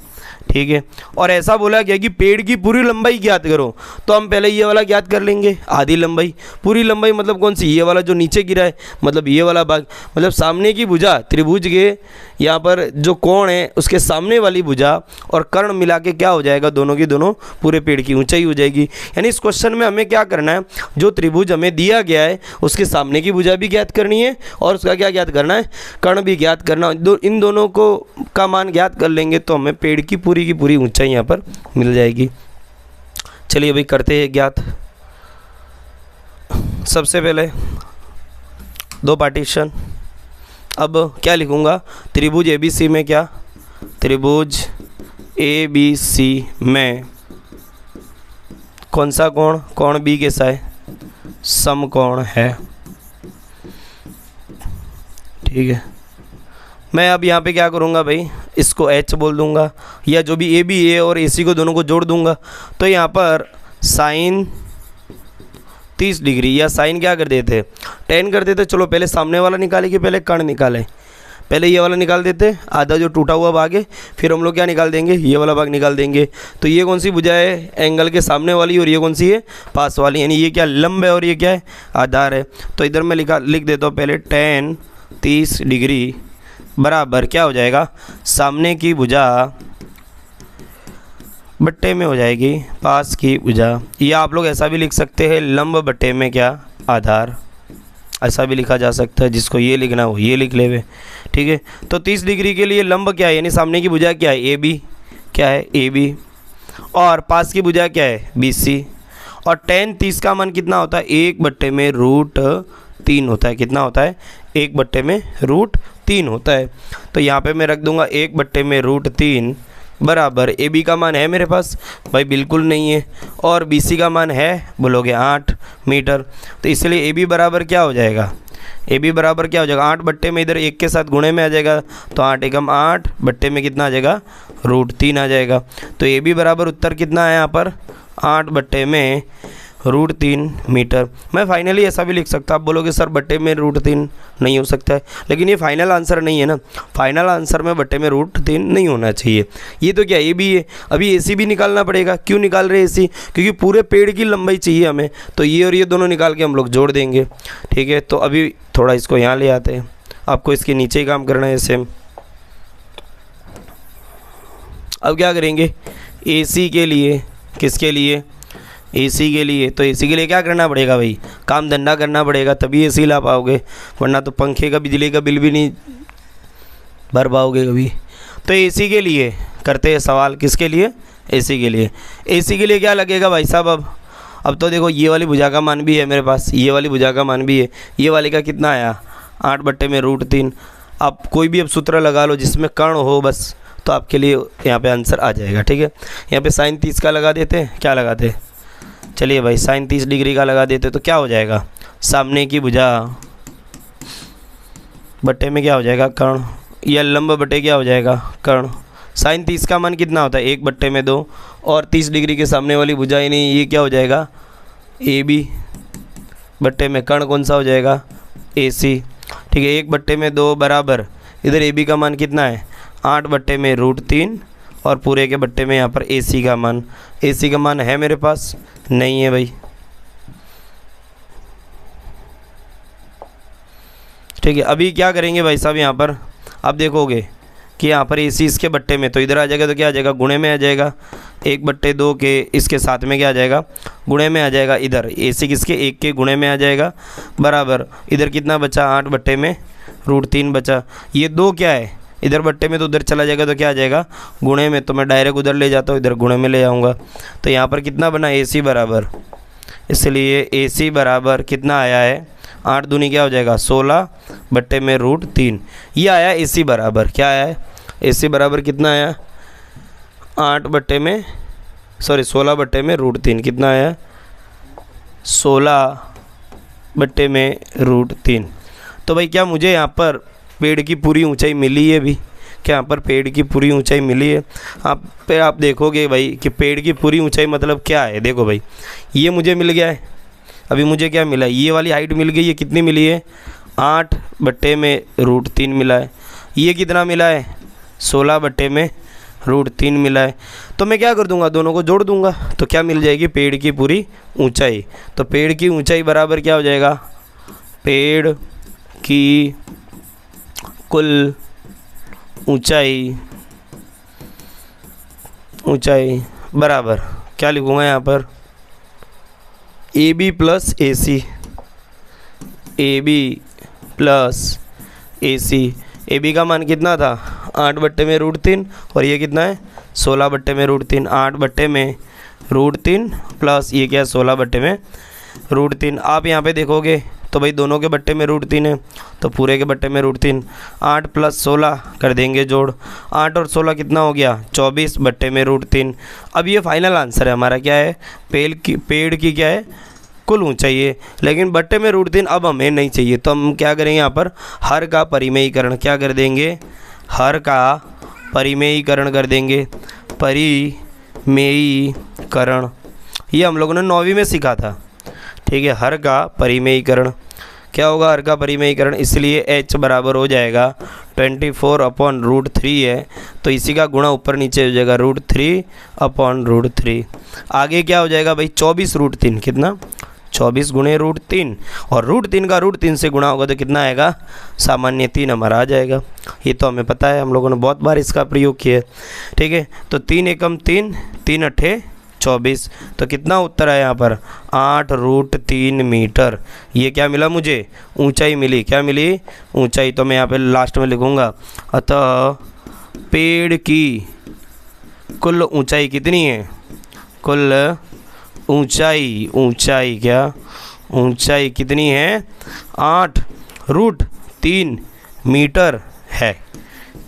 ठीक है, और ऐसा बोला गया कि पेड़ की पूरी लंबाई ज्ञात करो। तो हम पहले ये वाला ज्ञात कर लेंगे, आधी लंबाई। पूरी लंबाई मतलब कौन सी? ये वाला जो नीचे गिरा है, मतलब ये वाला भाग, मतलब सामने की भुजा, त्रिभुज के यहाँ पर जो कोण है उसके सामने वाली भुजा और कर्ण मिला के क्या हो जाएगा? दोनों की दोनों पूरे पेड़ की ऊंचाई हो जाएगी। यानी इस क्वेश्चन में हमें क्या करना है? जो त्रिभुज हमें दिया गया है उसके सामने की भुजा भी ज्ञात करनी है और उसका क्या ज्ञात करना है? कर्ण भी ज्ञात करना। इन दोनों को का मान ज्ञात कर लेंगे तो हमें पेड़ की पूरी ऊंचाई यहाँ पर मिल जाएगी। चलिए भाई करते हैं ज्ञात। सबसे पहले 2 पार्टीशन। अब क्या लिखूंगा? त्रिभुज ABC में क्या? त्रिभुज ABC में कौन सा कोण? कोण B कैसा है? समकोण है। ठीक है, मैं अब यहाँ पे क्या करूँगा भाई? इसको H बोल दूँगा, या जो भी AB है और AC को दोनों को जोड़ दूँगा। तो यहाँ पर साइन 30 डिग्री, या साइन क्या कर देते? tan कर देते। चलो पहले सामने वाला निकाले कि पहले कर्ण निकाले? पहले ये वाला निकाल देते, आधा जो टूटा हुआ भाग है, फिर हम लोग क्या निकाल देंगे? ये वाला भाग निकाल देंगे। तो ये कौन सी भुजा है? एंगल के सामने वाली, और ये कौन सी है? पास वाली। यानी ये क्या? लंब है और ये क्या है? आधार है। तो इधर मैं लिख देता हूँ पहले tan 30 डिग्री बराबर क्या हो जाएगा? सामने की भुजा बट्टे में हो जाएगी पास की भुजा। या आप लोग ऐसा भी लिख सकते हैं, लंब बट्टे में क्या? आधार। ऐसा भी लिखा जा सकता है, जिसको ये लिखना हो ये लिख लेवे। ठीक है, तो 30 डिग्री के लिए लंब क्या है? यानी सामने की भुजा क्या है? AB। क्या है? AB। और पास की भुजा क्या है? BC। और tan 30 का मान कितना होता है? 1/√3 होता है। कितना होता है? 1/√3 होता है। तो यहाँ पे मैं रख दूंगा 1/√3 बराबर AB का मान है मेरे पास? भाई बिल्कुल नहीं है। और BC का मान है? बोलोगे 8 मीटर। तो इसलिए AB बराबर क्या हो जाएगा? ए बी बराबर क्या हो जाएगा 8 बट्टे में इधर 1 के साथ गुणे में आ जाएगा, तो 8 एकम 8 बट्टे में कितना आ जाएगा √3 आ जाएगा। तो ए बी बराबर उत्तर कितना है यहाँ पर 8 बट्टे में √3 मीटर। मैं फाइनली ऐसा भी लिख सकता, आप बोलोगे सर बट्टे में √3 नहीं हो सकता है, लेकिन ये फाइनल आंसर नहीं है ना, फाइनल आंसर में बट्टे में √3 नहीं होना चाहिए। ये तो क्या ए बी है, अभी ए सी भी निकालना पड़ेगा। क्यों निकाल रहे हैं ए सी, क्योंकि पूरे पेड़ की लंबाई चाहिए हमें, तो ये और ये दोनों निकाल के हम लोग जोड़ देंगे। ठीक है, तो अभी थोड़ा इसको यहाँ ले आते हैं, आपको इसके नीचे ही काम करना है सेम। अब क्या करेंगे ए सी के लिए, किसके लिए एसी के लिए, तो एसी के लिए क्या करना पड़ेगा भाई, काम धंधा करना पड़ेगा तभी एसी ला पाओगे, वरना तो पंखे का बिजली का बिल भी नहीं भर पाओगे कभी। तो एसी के लिए करते हैं सवाल, किसके लिए एसी के लिए। एसी के लिए क्या लगेगा भाई साहब, अब तो देखो ये वाली भुजा का मान भी है मेरे पास, ये वाली भुजा का मान भी है, ये वाले का कितना आया 8 बट्टे में √3। आप कोई भी अब सूत्र लगा लो जिसमें कर्ण हो बस, तो आपके लिए यहाँ पे आंसर आ जाएगा। ठीक है, यहाँ पे sin 30 का लगा देते हैं, क्या लगाते हैं, चलिए भाई sin 30 डिग्री का लगा देते तो क्या हो जाएगा, सामने की भुजा बट्टे में क्या हो जाएगा कर्ण, या लंब बट्टे क्या हो जाएगा कर्ण। sin 30 का मान कितना होता है 1 बट्टे में 2, और 30 डिग्री के सामने वाली भुजा ही नहीं, ये क्या हो जाएगा ए बी बट्टे में कर्ण कौन सा हो जाएगा ए सी। ठीक है, 1 बट्टे में 2 बराबर, इधर ए बी का मान कितना है 8 बट्टे में √3, और पूरे के बट्टे में यहाँ पर AC का मान, AC का मान है मेरे पास नहीं है भाई। ठीक है, अभी क्या करेंगे भाई साहब, यहाँ पर आप देखोगे कि यहाँ पर AC इसके बट्टे में, तो इधर आ जाएगा तो क्या आ जाएगा गुणे में आ जाएगा, 1 बट्टे 2 के इसके साथ में क्या आ जाएगा गुणे में आ जाएगा, इधर AC किसके 1 के गुणे में आ जाएगा, बराबर इधर कितना बचा 8 बट्टे में √3 बचा, ये 2 क्या है इधर बट्टे में तो उधर चला जाएगा तो क्या आ जाएगा गुणे में, तो मैं डायरेक्ट उधर ले जाता हूँ, इधर गुणे में ले जाऊँगा। तो यहाँ पर कितना बना AC बराबर, इसलिए AC बराबर कितना आया है 8 दूनी क्या हो जाएगा 16 बट्टे में √3, ये आया AC बराबर, क्या आया है AC बराबर कितना आया 8 बट्टे में 16 बट्टे में √3, कितना आया 16 बट्टे में √3। तो भाई क्या मुझे यहाँ पर पेड़ की पूरी ऊंचाई मिली है भी, क्या यहाँ पर पेड़ की पूरी ऊंचाई मिली है। आप देखोगे भाई कि पेड़ की पूरी ऊंचाई मतलब क्या है, देखो भाई ये मुझे मिल गया है, अभी मुझे क्या मिला है ये वाली हाइट मिल गई, ये कितनी मिली है 8 बट्टे में √3 मिला है, ये कितना मिला है 16 बट्टे में √3 मिला है। तो मैं क्या कर दूंगा दोनों को जोड़ दूंगा, तो क्या मिल जाएगी पेड़ की पूरी ऊंचाई। तो पेड़ की ऊंचाई बराबर क्या हो जाएगा पेड़ की कुल ऊंचाई बराबर क्या लिखूँगा यहाँ पर AB plus AC, AB plus AC। AB का मान कितना था 8 बट्टे में √3, और ये कितना है 16 बट्टे में √3, 8 बट्टे में √3 प्लस ये क्या है 16 बट्टे में √3। आप यहाँ पे देखोगे तो भाई दोनों के बट्टे में √3 है, तो पूरे के बट्टे में √3, 8 प्लस 16 कर देंगे जोड़, 8 और 16 कितना हो गया 24 बट्टे में √3। अब ये फाइनल आंसर है हमारा, क्या है पेड़ की क्या है कुल ऊंचाई है, लेकिन बट्टे में √3 अब हमें नहीं चाहिए, तो हम क्या करेंगे यहाँ पर हर का परिमेयीकरण क्या कर देंगे, हर का परिमेयीकरण कर देंगे, परिमेयीकरण ये हम लोगों ने 9वीं में सीखा था। ठीक है, हर का परिमेयीकरण क्या होगा हर का परिमेयीकरण, इसलिए H बराबर हो जाएगा 24/√3 है, तो इसी का गुणा ऊपर नीचे हो जाएगा √3/√3। आगे क्या हो जाएगा भाई 24√3, कितना 24 गुणे √3, और √3 का √3 से गुणा होगा तो कितना आएगा सामान्य 3 हमारा आ जाएगा। ये तो हमें पता है, हम लोगों ने बहुत बार इसका प्रयोग किया है। ठीक है, तो 3 एकम 3, 3 अट्ठे 24, तो कितना उत्तर है यहाँ पर 8√3 मीटर। ये क्या मिला मुझे ऊंचाई मिली, क्या मिली ऊंचाई। तो मैं यहाँ पे लास्ट में लिखूँगा अतः पेड़ की कुल ऊंचाई कितनी है, कुल ऊंचाई क्या ऊंचाई कितनी है 8√3 मीटर है।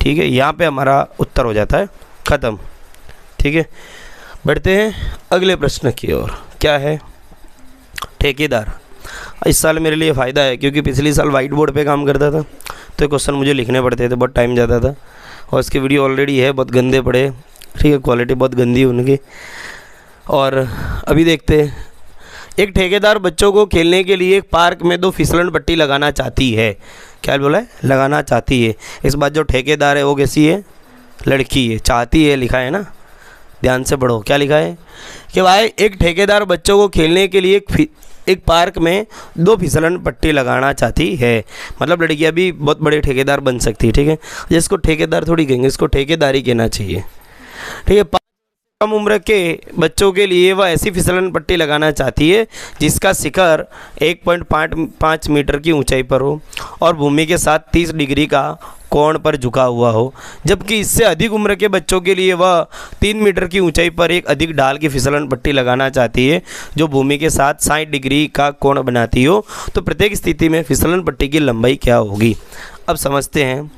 ठीक है, यहाँ पे हमारा उत्तर हो जाता है ख़त्म। ठीक है, बढ़ते हैं अगले प्रश्न की ओर। क्या है ठेकेदार इस साल मेरे लिए फ़ायदा है, क्योंकि पिछले साल वाइट बोर्ड पे काम करता था तो क्वेश्चन मुझे लिखने पड़ते थे, बहुत टाइम जाता था। और इसकी वीडियो ऑलरेडी है, बहुत गंदे पड़े, ठीक है, क्वालिटी बहुत गंदी है उनकी। और अभी देखते हैं, एक ठेकेदार बच्चों को खेलने के लिए एक पार्क में 2 फिसलन पट्टी लगाना चाहती है। क्या बोला है? लगाना चाहती है। इस बात जो ठेकेदार है वो कैसी है? लड़की है। चाहती है लिखा है ना, ध्यान से पढ़ो क्या लिखा है कि भाई एक ठेकेदार बच्चों को खेलने के लिए एक पार्क में 2 फिसलन पट्टी लगाना चाहती है। मतलब लड़कियां भी बहुत बड़े ठेकेदार बन सकती है, ठीक है। जिसको ठेकेदार थोड़ी कहेंगे, इसको ठेकेदारी कहना चाहिए, ठीक है। कम उम्र के बच्चों के लिए वह ऐसी फिसलन पट्टी लगाना चाहती है जिसका शिखर 1.5 मीटर की ऊंचाई पर हो और भूमि के साथ 30 डिग्री का कोण पर झुका हुआ हो, जबकि इससे अधिक उम्र के बच्चों के लिए वह 3 मीटर की ऊंचाई पर एक अधिक ढाल की फिसलन पट्टी लगाना चाहती है जो भूमि के साथ 60 डिग्री का कोण बनाती हो। तो प्रत्येक स्थिति में फिसलन पट्टी की लंबाई क्या होगी? अब समझते हैं।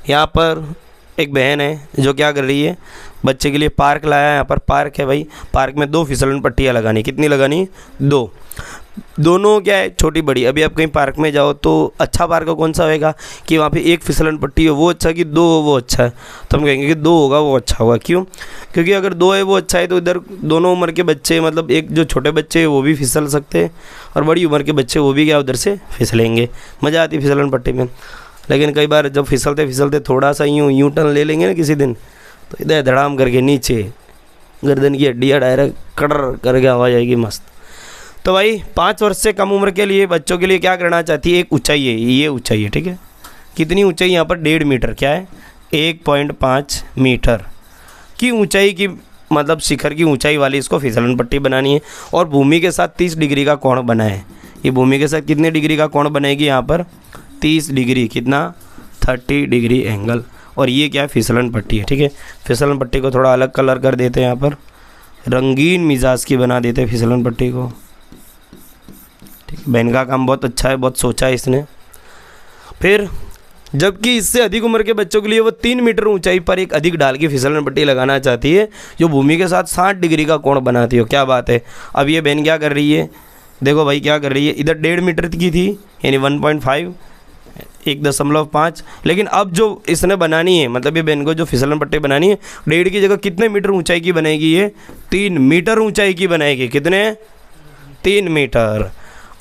यहाँ पर एक बहन है जो क्या कर रही है, बच्चे के लिए पार्क लाया है। यहाँ पर पार्क है भाई, पार्क में 2 फिसलन पट्टियाँ लगानी। कितनी लगानी? 2। दोनों क्या है? छोटी बड़ी। अभी आप कहीं पार्क में जाओ तो अच्छा पार्क कौन सा होगा कि वहाँ पे एक फिसलन पट्टी हो वो अच्छा कि 2 हो वो अच्छा है? तो हम कहेंगे कि 2 होगा वो अच्छा होगा। क्यों? क्योंकि अगर 2 है वो अच्छा है तो इधर दोनों उम्र के बच्चे, मतलब एक जो छोटे बच्चे हैं वो भी फिसल सकते हैं और बड़ी उम्र के बच्चे वो भी क्या उधर से फिसलेंगे। मज़ा आती है फिसलन पट्टी में। लेकिन कई बार जब फिसलते फिसलते थोड़ा सा यूँ टर्न ले लेंगे ना किसी दिन, तो इधर धड़ाम करके नीचे गर्दन की हड्डियाँ डायरेक्ट कटर करके आवाज़ आएगी मस्त। तो भाई 5 वर्ष से कम उम्र के लिए बच्चों के लिए क्या करना चाहती है? एक ऊंचाई है, ये ऊंचाई है, ठीक है। कितनी ऊंचाई? यहाँ पर 1.5 मीटर। क्या है? 1.5 मीटर की ऊंचाई की, मतलब शिखर की ऊंचाई वाली इसको फिसलन पट्टी बनानी है और भूमि के साथ 30 डिग्री का कोण बनाए। ये भूमि के साथ कितने डिग्री का कोण बनेगी? यहाँ पर 30 डिग्री। कितना? 30 डिग्री एंगल। और ये क्या है? फिसलन पट्टी है, ठीक है। फिसलन पट्टी को थोड़ा अलग कलर कर देते हैं, यहाँ पर रंगीन मिजाज की बना देते हैं फिसलन पट्टी को, ठीक है। बहन का काम बहुत अच्छा है, बहुत सोचा है इसने। फिर जबकि इससे अधिक उम्र के बच्चों के लिए वो 3 मीटर ऊंचाई पर एक अधिक ढाल की फिसलन पट्टी लगाना चाहती है जो भूमि के साथ 60 डिग्री का कोण बनाती हो। क्या बात है। अब ये बहन क्या कर रही है? देखो भाई क्या कर रही है, इधर 1.5 मीटर की थी यानी 1.5, 1.5, लेकिन अब जो इसने बनानी है, मतलब ये बहन को जो फिसलन पट्टी बनानी है 1.5 की जगह कितने मीटर ऊंचाई की बनेगी? ये 3 मीटर ऊंचाई की बनेगी। कितने? 3 मीटर।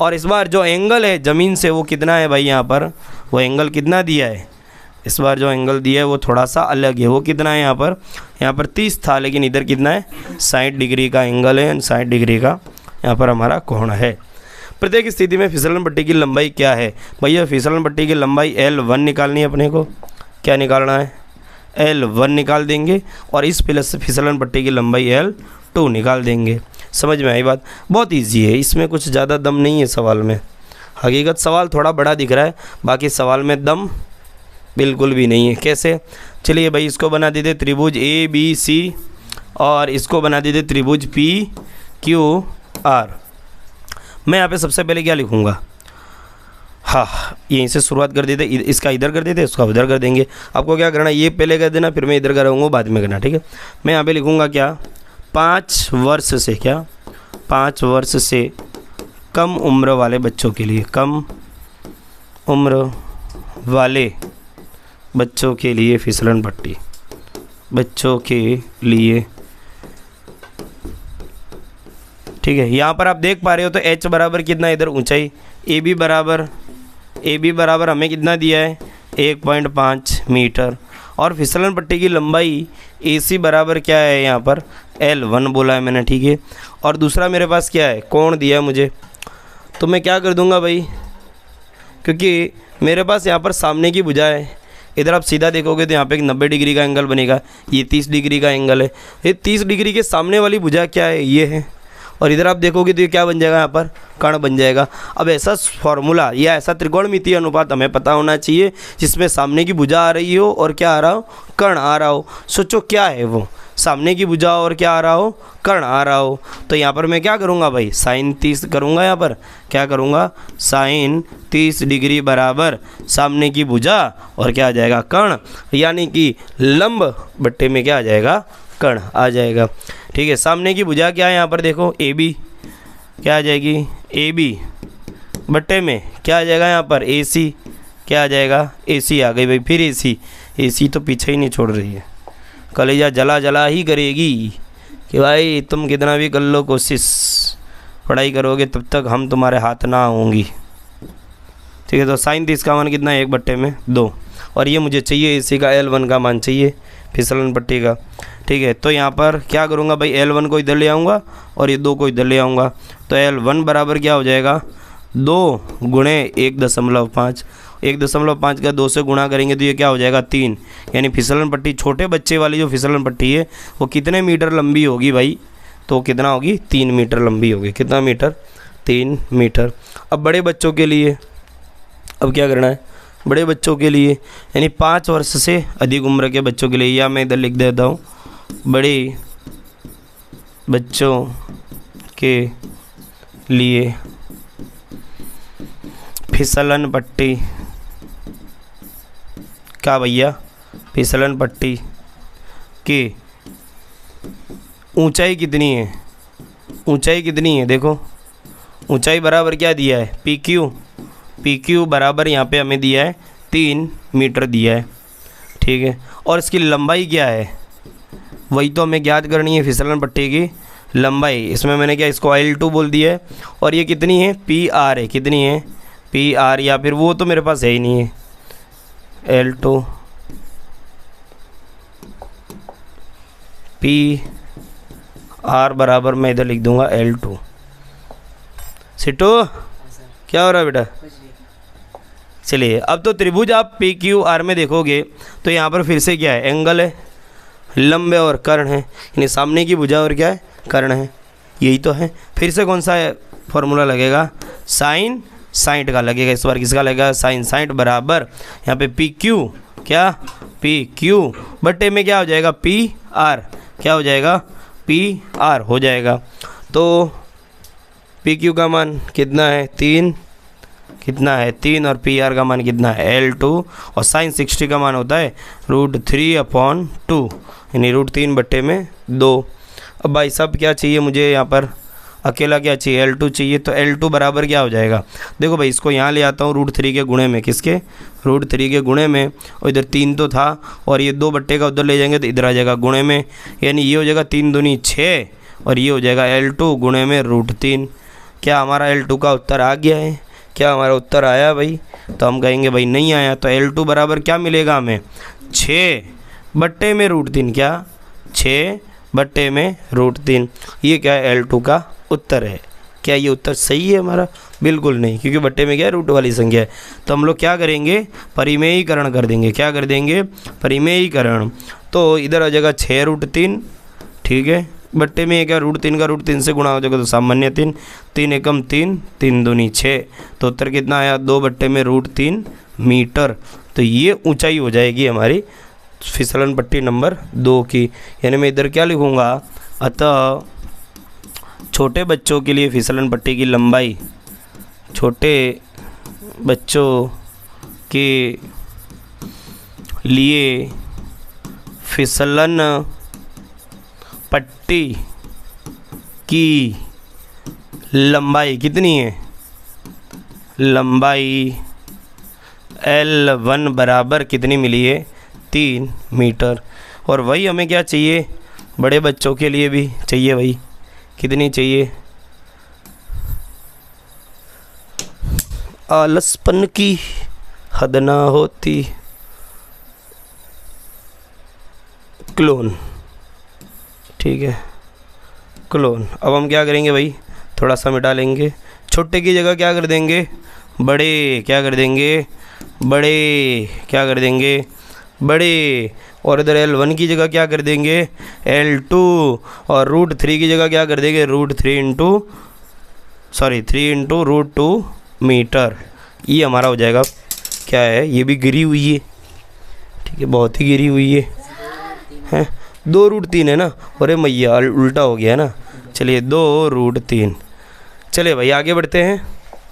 और इस बार जो एंगल है ज़मीन से वो कितना है भाई? यहाँ पर वो एंगल कितना दिया है? इस बार जो एंगल दिया है वो थोड़ा सा अलग है। वो कितना है? यहाँ पर 30 था, लेकिन इधर कितना है? 60 डिग्री का एंगल है, 60 डिग्री का यहाँ पर हमारा कोण है। प्रत्येक स्थिति में फिसलन पट्टी की लंबाई क्या है? भैया फिसलन पट्टी की लंबाई L1 निकालनी है अपने को। क्या निकालना है? L1 निकाल देंगे और इस फिसलन पट्टी की लंबाई L2 निकाल देंगे। समझ में आई बात? बहुत इजी है, इसमें कुछ ज़्यादा दम नहीं है सवाल में। हकीकत सवाल थोड़ा बड़ा दिख रहा है, बाकी सवाल में दम बिल्कुल भी नहीं है। कैसे? चलिए भाई इसको बना देते त्रिभुज ABC और इसको बना देते त्रिभुज PQR। मैं यहाँ पे सबसे पहले क्या लिखूँगा? हाँ, यहीं से शुरुआत कर देते, इसका इधर कर देते, इसका उधर कर देंगे। आपको क्या करना, ये पहले कर देना, फिर मैं इधर कराऊँगा, बाद में करना, ठीक है। मैं यहाँ पे लिखूँगा क्या? 5 वर्ष से, क्या 5 वर्ष से कम उम्र वाले बच्चों के लिए, कम उम्र वाले बच्चों के लिए फिसलन पट्टी, बच्चों के लिए, ठीक है। यहाँ पर आप देख पा रहे हो तो h बराबर कितना, इधर ऊंचाई AB बराबर हमें कितना दिया है? 1.5 मीटर। और फिसलन पट्टी की लंबाई AC बराबर क्या है? यहाँ पर L1 बोला है मैंने, ठीक है। और दूसरा मेरे पास क्या है? कोण दिया है मुझे, तो मैं क्या कर दूंगा भाई, क्योंकि मेरे पास यहाँ पर सामने की भुजा है, इधर आप सीधा देखोगे तो यहाँ पे एक 90 डिग्री का एंगल बनेगा, ये 30 डिग्री का एंगल है। ये 30 डिग्री के सामने वाली भुजा क्या है? ये है। और इधर आप देखोगे तो ये क्या बन जाएगा? यहाँ पर कर्ण बन जाएगा। अब ऐसा फॉर्मूला या ऐसा त्रिकोणमितीय अनुपात हमें पता होना चाहिए जिसमें सामने की भुजा आ रही हो और क्या आ रहा हो? कर्ण आ रहा हो। सोचो क्या है वो? सामने की भुजा और क्या आ रहा हो? कर्ण आ रहा हो। तो यहाँ पर मैं क्या करूँगा भाई? साइन 30 करूँगा। यहाँ पर क्या करूँगा? साइन 30 डिग्री बराबर सामने की भुजा और क्या आ जाएगा? कर्ण, यानी कि लंब बट्टे में क्या आ जाएगा? कर्ण आ जाएगा, ठीक है। सामने की भुजा क्या है? यहाँ पर देखो AB, क्या आ जाएगी? AB बट्टे में क्या आ जाएगा यहाँ पर AC, क्या आ जाएगा AC आ गई भाई। फिर AC तो पीछे ही नहीं छोड़ रही है, कलेजा जला जला ही करेगी कि भाई तुम कितना भी कर लो कोशिश, पढ़ाई करोगे तब तक हम तुम्हारे हाथ ना होंगी। ठीक है, तो साइन 30 का मान कितना है 1/2, और ये मुझे चाहिए AC का L1 का मान चाहिए फिसलन पट्टी का। ठीक है, तो यहाँ पर क्या करूँगा भाई, L1 को इधर ले आऊँगा और ये 2 को इधर ले आऊँगा, तो L1 बराबर क्या हो जाएगा 2 गुणे 1.5, 1.5 का 2 से गुणा करेंगे तो ये क्या हो जाएगा 3। यानी फिसलन पट्टी छोटे बच्चे वाली जो फिसलन पट्टी है वो कितने मीटर लंबी होगी भाई, तो कितना होगी 3 मीटर लंबी होगी। कितना मीटर, 3 मीटर। अब बड़े बच्चों के लिए अब क्या करना है, बड़े बच्चों के लिए यानी 5 वर्ष से अधिक उम्र के बच्चों के लिए, या मैं इधर लिख देता हूँ बड़े बच्चों के लिए फिसलन पट्टी क्या भैया, फिसलन पट्टी की ऊंचाई कितनी है, ऊंचाई कितनी है, देखो ऊंचाई बराबर क्या दिया है PQ बराबर यहाँ पे हमें दिया है 3 मीटर दिया है। ठीक है, और इसकी लंबाई क्या है, वही तो हमें ज्ञात करनी है फिसलन पट्टी की लंबाई। इसमें मैंने क्या इसको L2 बोल दिया है, और ये कितनी है PR है, कितनी है PR, या फिर वो तो मेरे पास है ही नहीं है L2 PR बराबर मैं इधर लिख दूंगा L2। सिटो क्या हो रहा है बेटा, चलिए अब तो त्रिभुज आप PQR में देखोगे तो यहाँ पर फिर से क्या है, एंगल है, लंब है और कर्ण है, यानी सामने की भुजा और क्या है कर्ण है, यही तो है। फिर से कौन सा फॉर्मूला लगेगा, साइन 60 का लगेगा, इस बार किसका लगेगा साइन 60 बराबर यहाँ पे PQ, क्या PQ बट्टे में क्या हो जाएगा PR, क्या हो जाएगा PR हो जाएगा। तो PQ का मान कितना है 3, कितना है 3, और PR का मान कितना है L2, और साइन 60 का मान होता है √3/2 यानी √3/2। अब भाई साहब क्या चाहिए मुझे, यहाँ पर अकेला क्या चाहिए L2 चाहिए, तो L2 बराबर क्या हो जाएगा, देखो भाई इसको यहाँ ले आता हूँ √3 के गुणे में, किसके √3 के गुणे में, और इधर 3 तो था और ये 2 बट्टे का उधर ले जाएंगे तो इधर आ जाएगा गुणे में, यानी ये हो जाएगा 3 दूनी 6 और ये हो जाएगा L2 गुणे में √3। क्या हमारा L2 का उत्तर आ गया है, क्या हमारा उत्तर आया भाई, तो हम कहेंगे भाई नहीं आया, तो L2 बराबर क्या मिलेगा हमें 6/√3, क्या 6/√3, ये क्या है L2 का उत्तर है। क्या ये उत्तर सही है हमारा, बिल्कुल नहीं, क्योंकि बट्टे में क्या है रूट वाली संख्या है। तो हम लोग क्या करेंगे परिमेयीकरण कर देंगे, क्या कर देंगे परिमेयीकरण, तो इधर आ जाएगा 6√3, ठीक है, बट्टे में क्या √3 का √3 से गुणा हो जाएगा तो सामान्य 3, 3 एकम 3, 3 दूनी 6, तो उत्तर कितना आया 2/√3 मीटर। तो ये ऊंचाई हो जाएगी हमारी फिसलन पट्टी नंबर 2 की। यानी मैं इधर क्या लिखूँगा, अतः छोटे बच्चों के लिए फिसलन पट्टी की लंबाई, छोटे बच्चों के लिए फिसलन पट्टी की लंबाई कितनी है, लंबाई L1 बराबर कितनी मिली है 3 मीटर। और वही हमें क्या चाहिए बड़े बच्चों के लिए भी चाहिए, वही कितनी चाहिए, आलसपन की हद ना होती क्लोन, ठीक है क्लोन। अब हम क्या करेंगे भाई थोड़ा सा मिटा लेंगे, छोटे की जगह क्या कर देंगे बड़े, क्या कर देंगे बड़े, क्या कर देंगे बड़े, और इधर L1 की जगह क्या कर देंगे L2, और √3 की जगह क्या कर देंगे √3 × मीटर। ये हमारा हो जाएगा क्या है, ये भी गिरी हुई है, ठीक है बहुत ही गिरी हुई है, हैं 2√3 है ना, अरे मैया उल्टा हो गया है ना, चलिए 2√3। चलिए भाई आगे बढ़ते हैं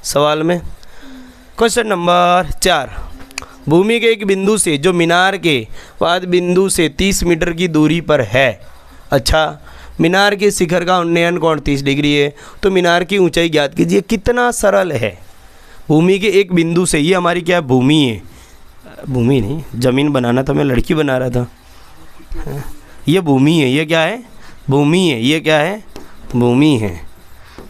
सवाल में। क्वेश्चन नंबर 4, भूमि के एक बिंदु से जो मीनार के बाद बिंदु से 30 मीटर की दूरी पर है, अच्छा मीनार के शिखर का उन्नयन कोण 30 डिग्री है, तो मीनार की ऊंचाई ज्ञात कीजिए। कितना सरल है, भूमि के एक बिंदु से, ये हमारी क्या है, भूमि है, भूमि नहीं, ज़मीन बनाना था, मैं लड़की बना रहा था। ये भूमि है, ये क्या है, भूमि है, ये क्या है, भूमि है,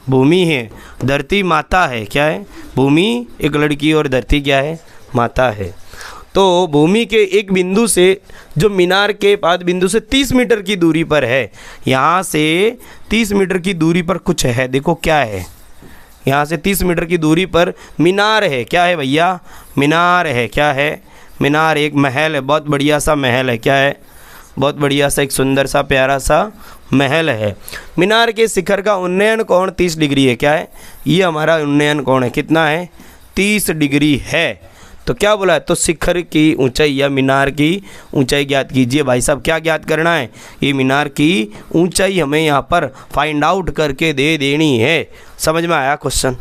भूमि है। धरती माता है, क्या है, भूमि एक लड़की और धरती क्या है, माता है। तो भूमि के एक बिंदु से जो मीनार के पाद बिंदु से 30 मीटर की दूरी पर है, यहाँ से 30 मीटर की दूरी पर कुछ है, देखो क्या है, यहाँ से 30 मीटर की दूरी पर मीनार है, क्या है भैया, मीनार है, क्या है, मीनार एक महल है, बहुत बढ़िया सा महल है, क्या है, बहुत बढ़िया सा एक सुंदर सा प्यारा सा महल है। मीनार के शिखर का उन्नयन कोण 30 डिग्री है, क्या है, ये हमारा उन्नयन कोण है, कितना है, 30 डिग्री है। तो क्या बोला है, तो शिखर की ऊंचाई या मीनार की ऊंचाई ज्ञात कीजिए। भाई साहब क्या ज्ञात करना है, ये मीनार की ऊंचाई हमें यहाँ पर फाइंड आउट करके दे देनी है। समझ में आया क्वेश्चन,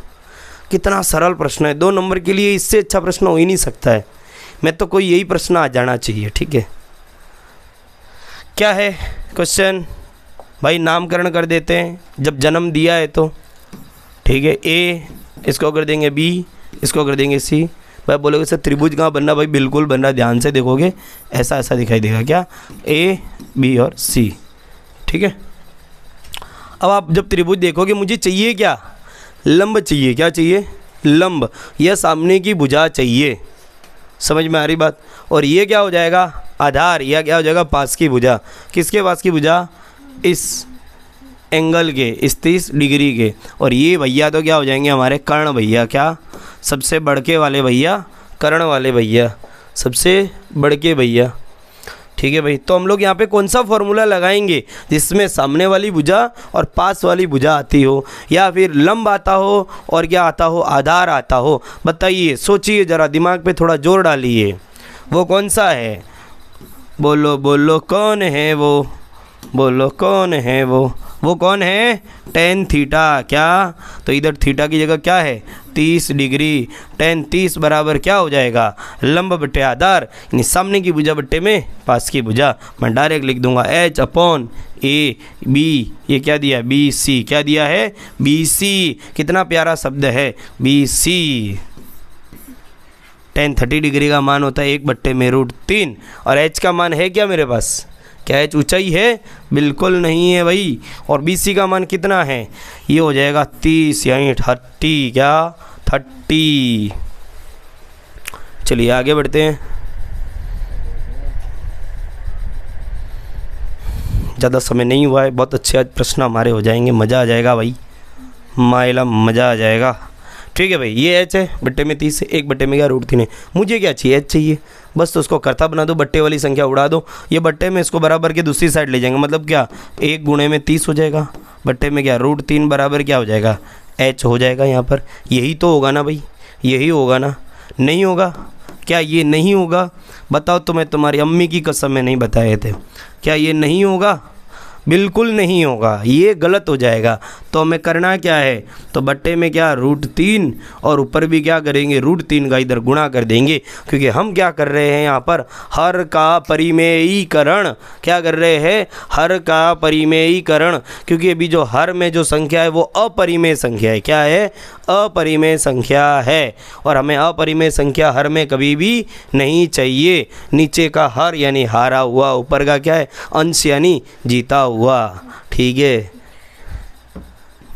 कितना सरल प्रश्न है, 2 नंबर के लिए इससे अच्छा प्रश्न हो ही नहीं सकता है। मैं तो कोई यही प्रश्न आ जाना चाहिए, ठीक है। क्या है क्वेश्चन भाई, नामकरण कर देते हैं, जब जन्म दिया है तो, ठीक है। ए इसको कर देंगे बी, इसको कर देंगे सी। भाई बोलोगे सर त्रिभुज कहाँ बनना, भाई बिल्कुल बन रहा, ध्यान से देखोगे ऐसा ऐसा दिखाई देगा, क्या, ए बी और सी, ठीक है। अब आप जब त्रिभुज देखोगे, मुझे चाहिए क्या, लंब चाहिए, क्या चाहिए, लंब, यह सामने की भुजा चाहिए। समझ में आ रही बात। और ये क्या हो जाएगा, आधार, या क्या हो जाएगा, पास की भुजा। किसके पास की भुजा, इस एंगल के, इस 30 डिग्री के। और ये भैया तो क्या हो जाएंगे हमारे कर्ण भैया, क्या, सबसे बड़के वाले भैया, कर्ण वाले भैया, सबसे बड़के भैया, ठीक है भाई। तो हम लोग यहाँ पे कौन सा फॉर्मूला लगाएंगे जिसमें सामने वाली भुजा और पास वाली भुजा आती हो, या फिर लंब आता हो और क्या आता हो, आधार आता हो, बताइए, सोचिए ज़रा, दिमाग पे थोड़ा जोर डालिए। वो कौन सा है, बोलो बोलो कौन है वो, बोलो कौन है वो कौन है, tan थीटा, क्या, तो इधर थीटा की जगह क्या है, 30 डिग्री। tan 30 बराबर क्या हो जाएगा, लंब बटे आधार, यानी सामने की भुजा बट्टे में पास की भुजा। मैं डायरेक्ट लिख दूंगा h अपॉन ए बी, ये क्या दिया, बी सी, क्या दिया है, बी सी। कितना प्यारा शब्द है, बी सी। tan 30 डिग्री का मान होता है 1/√3, और h का मान है क्या मेरे पास, क्या है, ऊंचाई है, बिल्कुल नहीं है भाई। और BC का मान कितना है, ये हो जाएगा 30 यानी 30, क्या 30। चलिए आगे बढ़ते हैं, ज़्यादा समय नहीं हुआ है, बहुत अच्छे आज प्रश्न हमारे हो जाएंगे, मज़ा आ जाएगा भाई, माइला मज़ा आ जाएगा, ठीक है भाई। ये h है, बट्टे में 30 है, 1/में क्या, √3 है। मुझे क्या चाहिए, h चाहिए, बस तो उसको करता बना दो, बट्टे वाली संख्या उड़ा दो, ये बट्टे में इसको बराबर के दूसरी साइड ले जाएंगे, मतलब क्या, 1 गुणे में 30 हो जाएगा, बट्टे में क्या, √3 बराबर क्या हो जाएगा, h हो जाएगा यहाँ पर। यही तो होगा ना भाई, यही होगा ना, नहीं होगा क्या, ये नहीं होगा, बताओ। तो मैं तुम्हारी अम्मी की कसम में नहीं बताए थे, क्या ये नहीं होगा, बिल्कुल नहीं होगा, ये गलत हो जाएगा। तो हमें करना क्या है, तो बट्टे में क्या, √3, और ऊपर भी क्या करेंगे, √3 का इधर गुणा कर देंगे, क्योंकि हम क्या कर रहे हैं यहाँ पर, हर का परिमेयीकरण, क्या कर रहे हैं, हर का परिमेयीकरण। क्योंकि अभी जो हर में जो संख्या है वो अपरिमेय संख्या है, क्या है, अपरिमेय संख्या है, और हमें अपरिमेय संख्या हर में कभी भी नहीं चाहिए। नीचे का हर यानी हारा हुआ, ऊपर का क्या है, अंश यानी जीता हुआ, ठीक है।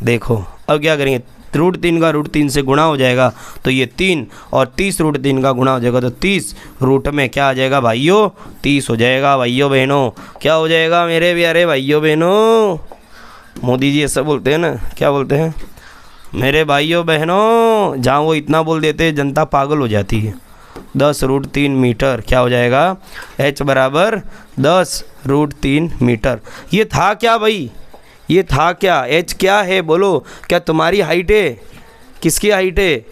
देखो अब क्या करेंगे, √3 का √3 से गुणा हो जाएगा तो ये 3, और 30 √3 का गुणा हो जाएगा तो 30, रूट में क्या आ जाएगा भाइयों, 30 हो जाएगा भाइयों बहनों, क्या हो जाएगा मेरे प्यारे भाइयों बहनों। मोदी जी ऐसा बोलते हैं ना, क्या बोलते हैं, मेरे भाइयों बहनों, जहाँ वो इतना बोल देते हैं जनता पागल हो जाती है। 10√3 मीटर, क्या हो जाएगा, h बराबर 10√3 मीटर। ये था क्या भाई, ये था क्या, h क्या है बोलो, क्या तुम्हारी हाइट है, किसकी हाइट है,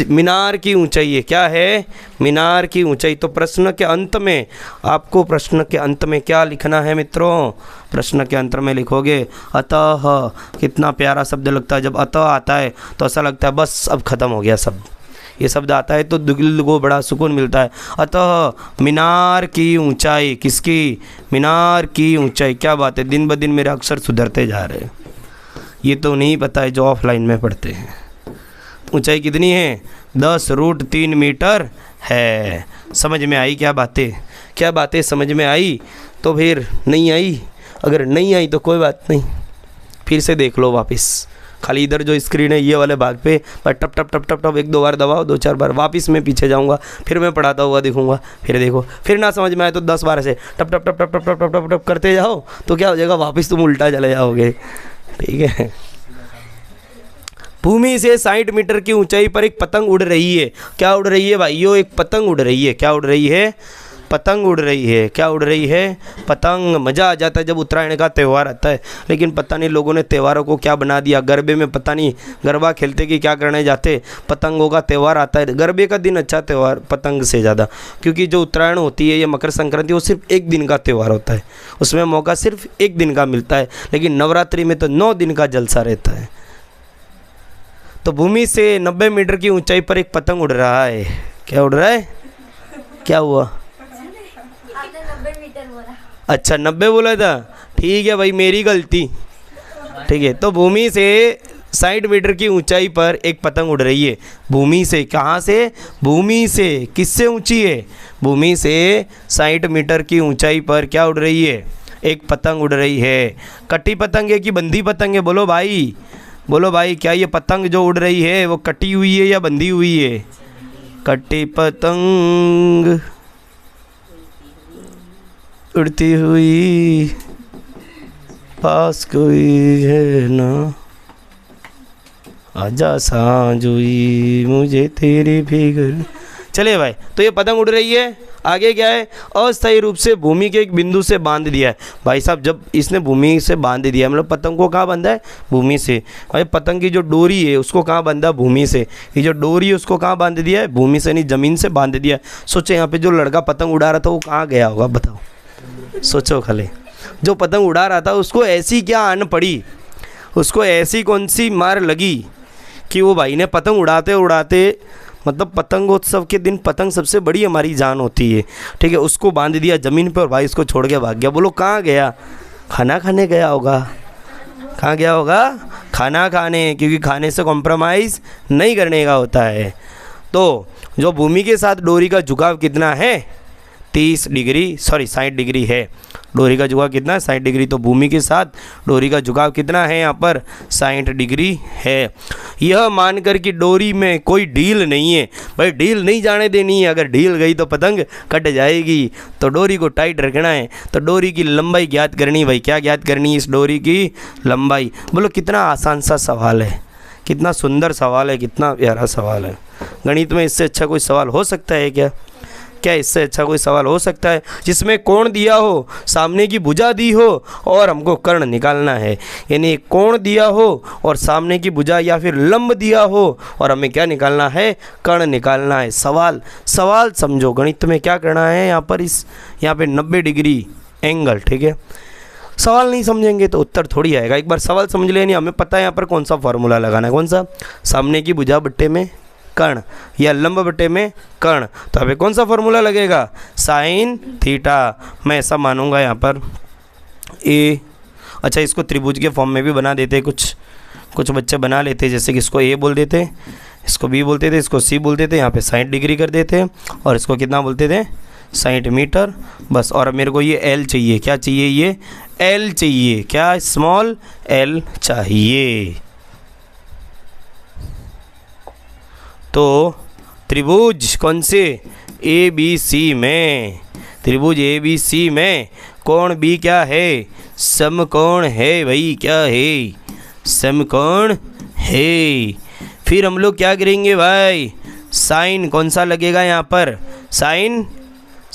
मीनार की ऊंचाई है, क्या है, मीनार की ऊंचाई। तो प्रश्न के अंत में आपको, प्रश्न के अंत में क्या लिखना है मित्रों, प्रश्न के अंत में लिखोगे अतः। कितना प्यारा शब्द लगता है, जब अतः आता है तो ऐसा लगता है बस अब ख़त्म हो गया शब्द, ये शब्द आता है तो दिल को बड़ा सुकून मिलता है। अतः मीनार की ऊंचाई, किसकी, मीनार की ऊंचाई। क्या बात है, दिन ब दिन मेरे अक्षर सुधरते जा रहे हैं, ये तो नहीं पता है जो ऑफलाइन में पढ़ते हैं। ऊंचाई कितनी है? 10√3 मीटर है। समझ में आई क्या बातें? क्या बातें समझ में आई? तो फिर नहीं आई? अगर नहीं आई तो कोई बात नहीं, फिर से देख लो वापस। खाली इधर जो स्क्रीन है ये वाले भाग पे पर टप टप टप टप टप 1-2 बार दबाओ, 2-4 बार, वापस मैं पीछे जाऊंगा, फिर मैं पढ़ाता हुआ दिखूंगा, फिर देखो, फिर ना समझ में आए तो 10 बार ऐसे टप टप टप टप टप टप टप टप टप करते जाओ, तो क्या हो जाएगा, वापस तुम उल्टा चले जाओगे। ठीक है। भूमि से 60 मीटर की ऊंचाई पर एक पतंग उड़ रही है। क्या उड़ रही है भाइयों? एक पतंग उड़ रही है। क्या उड़ रही है? पतंग उड़ रही है। क्या उड़ रही है? पतंग। मज़ा आ जाता है जब उत्तरायण का त्यौहार आता है, लेकिन पता नहीं लोगों ने त्योहारों को क्या बना दिया। गरबे में पता नहीं गरबा खेलते कि क्या करने जाते, पतंगों का त्यौहार आता है। गरबे का दिन अच्छा त्यौहार पतंग से ज़्यादा, क्योंकि जो उत्तरायण होती है या मकर संक्रांति वो सिर्फ एक दिन का त्यौहार होता है, उसमें मौका सिर्फ एक दिन का मिलता है, लेकिन नवरात्रि में तो 9 दिन का जलसा रहता है। तो भूमि से 90 मीटर की ऊंचाई पर एक पतंग उड़ रहा है। क्या उड़ रहा है? क्या हुआ? अच्छा 90 बोला था, ठीक है भाई, मेरी गलती। ठीक है। तो भूमि से 60 मीटर की ऊंचाई पर एक पतंग उड़ रही है। भूमि से, कहाँ से? भूमि से। किससे ऊंची है? भूमि से 60 मीटर की ऊंचाई पर क्या उड़ रही है? एक पतंग उड़ रही है। कटी पतंग है कि बंधी पतंग है? बोलो भाई, बोलो भाई, क्या ये पतंग जो उड़ रही है वो कटी हुई है या बंधी हुई है? कटी पतंग उड़ती हुई, पास कोई है ना, आजा सांझ हुई मुझे तेरी फिक्र। चलिए भाई, तो ये पतंग उड़ रही है। आगे क्या है? अस्थायी रूप से भूमि के एक बिंदु से बांध दिया है। भाई साहब, जब इसने भूमि से बांध दिया, मतलब पतंग को कहाँ बांधा है? भूमि से। भाई पतंग की जो डोरी है उसको कहाँ बांधा? भूमि से। ये जो डोरी है उसको कहाँ बांध दिया है? भूमि से, नहीं ज़मीन से बांध दिया है। सोचो यहाँ पे जो लड़का पतंग उड़ा रहा था वो कहाँ गया होगा, बताओ, सोचो खाली। जो पतंग उड़ा रहा था उसको ऐसी क्या आन पड़ी, उसको ऐसी कौन सी मार लगी कि वो भाई ने पतंग उड़ाते उड़ाते, मतलब पतंगोत्सव के दिन पतंग सबसे बड़ी हमारी जान होती है, ठीक है, उसको बांध दिया ज़मीन पर और भाई उसको छोड़ के भाग गया। बोलो कहाँ गया? खाना खाने गया होगा। कहाँ गया होगा? खाना खाने, क्योंकि खाने से कॉम्प्रोमाइज़ नहीं करने का होता है। तो जो भूमि के साथ डोरी का झुकाव कितना है? 30 डिग्री, सॉरी 60 डिग्री है। डोरी का झुकाव कितना है? 60 डिग्री। तो भूमि के साथ डोरी का झुकाव कितना है यहाँ पर? 60 डिग्री है। यह मानकर कि डोरी में कोई ढील नहीं है। भाई ढील नहीं जाने देनी है, अगर ढील गई तो पतंग कट जाएगी, तो डोरी को टाइट रखना है। तो डोरी की लंबाई ज्ञात करनी है। भाई क्या ज्ञात करनी है? इस डोरी की लंबाई। बोलो कितना आसान सा सवाल है, कितना सुंदर सवाल है, कितना प्यारा सवाल है। गणित में इससे अच्छा कोई सवाल हो सकता है क्या? क्या इससे अच्छा कोई सवाल हो सकता है? जिसमें कोण दिया हो, सामने की भुजा दी हो और हमको कर्ण निकालना है। यानी कोण दिया हो और सामने की भुजा या फिर लंब दिया हो और हमें क्या निकालना है? कर्ण निकालना है। सवाल समझो, गणित में क्या करना है यहाँ पर, यहाँ पे 90 डिग्री एंगल, ठीक है। सवाल नहीं समझेंगे तो उत्तर थोड़ी आएगा। एक बार सवाल समझ लें, हमें पता है यहाँ पर कौन सा फॉर्मूला लगाना है। कौन सा? सामने की भुजा बट्टे में कर्ण या लंब बटे में कर्ण। तो हमें कौन सा फॉर्मूला लगेगा? Sine theta. मैं ऐसा मानूंगा यहाँ पर ए। अच्छा, इसको त्रिभुज के फॉर्म में भी बना देते, कुछ बच्चे बना लेते, जैसे कि इसको ए बोल देते, इसको बी बोलते थे, इसको सी बोलते थे, यहाँ पे 60 डिग्री कर देते और इसको कितना बोलते थे? 60 मीटर। बस। और मेरे को ये एल चाहिए। क्या चाहिए? ये एल चाहिए। क्या? स्मॉल एल चाहिए। तो त्रिभुज कौन से? ए बी सी में, त्रिभुज ए बी सी में कोण बी क्या है? समकोण है भाई। क्या है? समकोण है। फिर हम लोग क्या करेंगे भाई? साइन कौन सा लगेगा यहाँ पर? Sine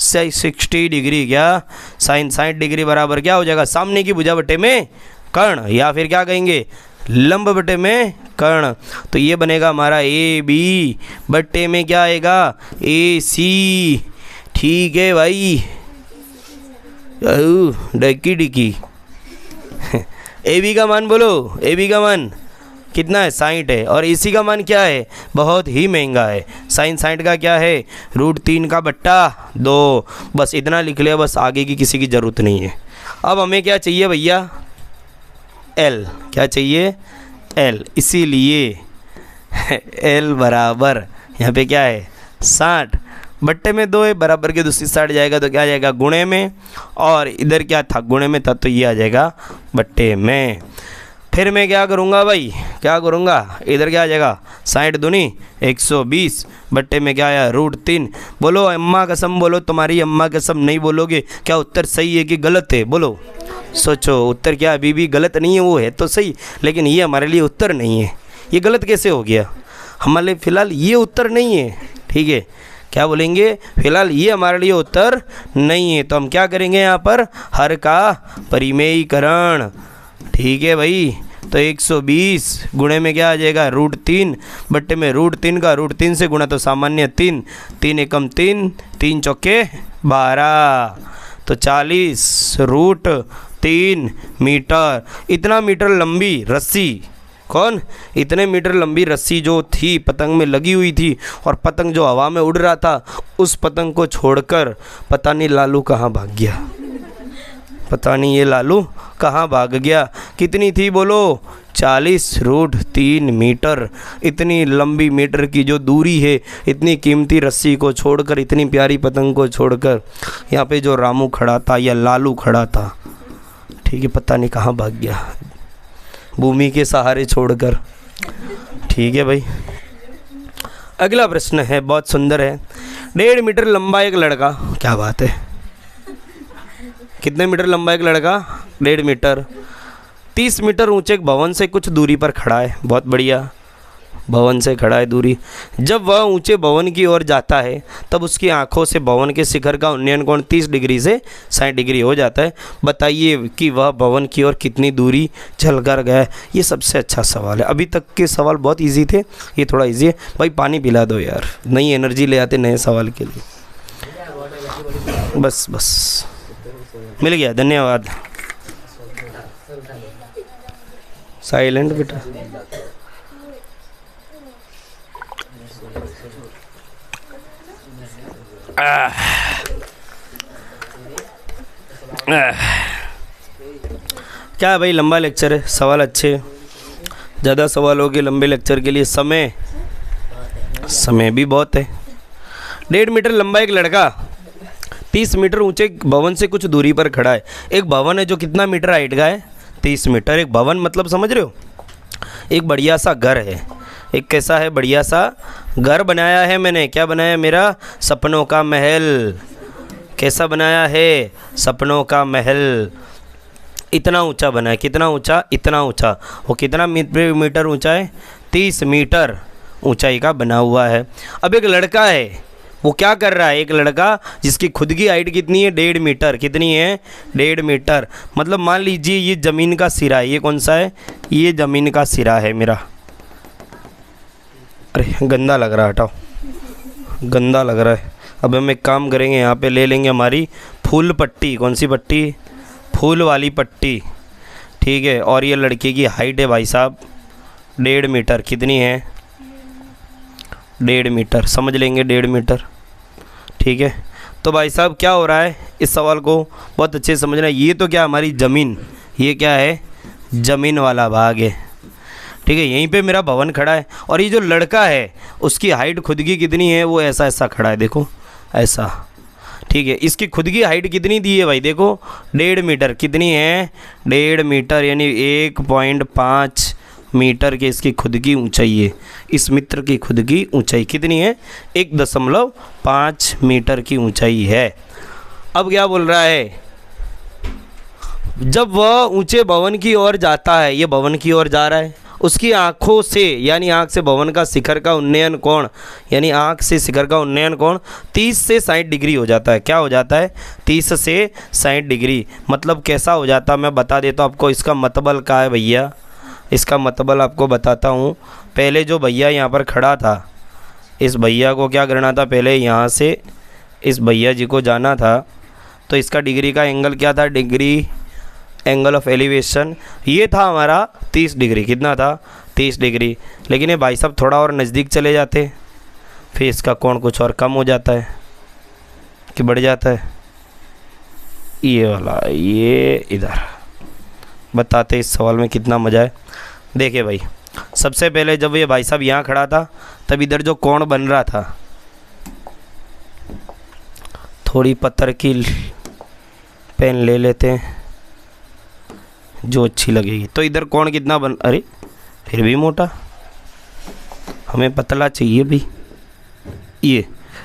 60 degree. क्या? साइन 60 डिग्री बराबर क्या हो जाएगा? सामने की भुजा बटे में कर्ण, या फिर क्या कहेंगे? लंब बटे में कर्ण। तो ये बनेगा हमारा ए बी बटे में क्या आएगा? ए सी। ठीक है भाई, डकी डिकी। ए बी का मान बोलो, ए बी का मान कितना है? 60 है। और ए सी का मान क्या है? बहुत ही महंगा है। साइन 60 का क्या है? √3 का बट्टा 2। बस इतना लिख लिया, बस आगे की किसी की ज़रूरत नहीं है। अब हमें क्या चाहिए भैया? एल। क्या चाहिए? एल। इसीलिए L बराबर यहाँ पे क्या है 60, बट्टे में 2 है, बराबर के दूसरी साइड जाएगा तो क्या आ जाएगा गुणे में, और इधर क्या था गुणे में था तो ये आ जाएगा बट्टे में। फिर मैं क्या करूँगा भाई, क्या करूँगा, इधर क्या आ जाएगा 60 दूनी 120, बट्टे में क्या आया √3। बोलो अम्मा कसम, बोलो तुम्हारी अम्मा कसम नहीं बोलोगे क्या उत्तर सही है कि गलत है, बोलो सोचो। उत्तर क्या अभी भी गलत नहीं है, वो है तो सही, लेकिन ये हमारे लिए उत्तर नहीं है। ये गलत कैसे हो गया, हमारे लिए फ़िलहाल ये उत्तर नहीं है, ठीक है। क्या बोलेंगे, फ़िलहाल ये हमारे लिए उत्तर नहीं है, तो हम क्या करेंगे यहाँ पर हर का परिमेयीकरण, ठीक है भाई। तो 120 गुणे में क्या आ जाएगा √3, बट्टे में √3 का √3 से गुणा तो सामान्य 3, 3 एकम 3, 3 चौके 12, तो 40 √3 मीटर। इतना मीटर लंबी रस्सी, कौन, इतने मीटर लंबी रस्सी जो थी पतंग में लगी हुई थी, और पतंग जो हवा में उड़ रहा था, उस पतंग को छोड़कर पता नहीं लालू कहाँ भाग गया, पता नहीं ये लालू कहाँ भाग गया। कितनी थी बोलो 40 √3 मीटर। इतनी लंबी मीटर की जो दूरी है, इतनी कीमती रस्सी को छोड़कर, इतनी प्यारी पतंग को छोड़कर, यहाँ पे जो रामू खड़ा था या लालू खड़ा था, ठीक है, पता नहीं कहाँ भाग गया, भूमि के सहारे छोड़कर, ठीक है भाई। अगला प्रश्न है, बहुत सुंदर है। 1.5 मीटर लंबा एक लड़का, क्या बात है, कितने मीटर लंबा एक लड़का 1.5 मीटर, 30 मीटर ऊंचे एक भवन से कुछ दूरी पर खड़ा है, बहुत बढ़िया, भवन से खड़ा है दूरी। जब वह ऊंचे भवन की ओर जाता है तब उसकी आंखों से भवन के शिखर का उन्नयन कोण 30 डिग्री से 60 डिग्री हो जाता है। बताइए कि वह भवन की ओर कितनी दूरी चल कर गया है। ये सबसे अच्छा सवाल है, अभी तक के सवाल बहुत इजी थे, ये थोड़ा इजी है। भाई पानी पिला दो यार, नई एनर्जी ले आते नए सवाल के लिए। बस बस मिल गया, धन्यवाद। साइलेंट बेटा। क्या भाई लंबा लेक्चर है, सवाल अच्छे, ज़्यादा सवालों के लंबे लेक्चर के लिए समय भी बहुत है। 1.5 मीटर लंबा एक लड़का 30 मीटर ऊंचे भवन से कुछ दूरी पर खड़ा है। एक भवन है जो कितना मीटर हाइट का है, 30 मीटर। एक भवन मतलब समझ रहे हो, एक बढ़िया सा घर है, एक कैसा है बढ़िया सा घर बनाया है मैंने। क्या बनाया, मेरा सपनों का महल। कैसा बनाया है, सपनों का महल। इतना ऊंचा बना है, कितना ऊंचा, इतना ऊंचा। वो कितना मीटर ऊंचा है, 30 मीटर ऊंचाई का बना हुआ है। अब एक लड़का है, वो क्या कर रहा है, एक लड़का जिसकी खुद की हाइट कितनी है 1.5 मीटर। कितनी है, 1.5 मीटर। मतलब मान लीजिए ये ज़मीन का सिरा है, ये कौन सा है, ये ज़मीन का सिरा है मेरा। अरे गंदा लग रहा है, हटाओ, गंदा लग रहा है। अब हम एक काम करेंगे, यहाँ पे ले लेंगे हमारी फूल पट्टी। कौन सी पट्टी, फूल वाली पट्टी, ठीक है। और ये लड़के की हाइट है भाई साहब 1.5 मीटर। कितनी है, 1.5 मीटर, समझ लेंगे 1.5 मीटर, ठीक है। तो भाई साहब क्या हो रहा है, इस सवाल को बहुत अच्छे से समझना। ये तो क्या हमारी ज़मीन, ये क्या है, ज़मीन वाला भाग है, ठीक है। यहीं पे मेरा भवन खड़ा है, और ये जो लड़का है उसकी हाइट खुद की कितनी है, वो ऐसा ऐसा खड़ा है, देखो ऐसा, ठीक है। इसकी खुद की हाइट कितनी दी है भाई, देखो 1.5 मीटर। कितनी है, 1.5 मीटर, यानी 1.5 मीटर की इसकी खुद की ऊंचाई है। इस मित्र की खुद की ऊंचाई कितनी है, 1.5 मीटर की ऊंचाई है। अब क्या बोल रहा है, जब वह ऊंचे भवन की ओर जाता है, ये भवन की ओर जा रहा है, उसकी आँखों से, यानी आँख से भवन का शिखर का उन्नयन कोण, यानी आँख से शिखर का उन्नयन कोण 30 से 60 डिग्री हो जाता है। क्या हो जाता है, 30 से 60 डिग्री। मतलब कैसा हो जाता है, मैं बता देता हूँ आपको। इसका मतलब क्या है भैया, इसका मतलब आपको बताता हूँ। पहले जो भैया यहाँ पर खड़ा था, इस भैया को क्या करना था, पहले यहाँ से इस भैया जी को जाना था, तो इसका डिग्री का एंगल क्या था, डिग्री एंगल ऑफ एलिवेशन ये था हमारा 30 डिग्री। कितना था, 30 डिग्री। लेकिन ये भाई साहब थोड़ा और नज़दीक चले जाते, फिर इसका कोण कुछ और कम हो जाता है कि बढ़ जाता है, ये वाला, ये इधर। बताते इस सवाल में कितना मज़ा है। देखिए भाई, सबसे पहले जब ये भाई साहब यहाँ खड़ा था तब इधर जो कोण बन रहा था, थोड़ी पत्थर की पेन ले लेते हैं जो अच्छी लगेगी। तो इधर कोण कितना बन, अरे फिर भी मोटा, हमें पतला चाहिए भाई। ये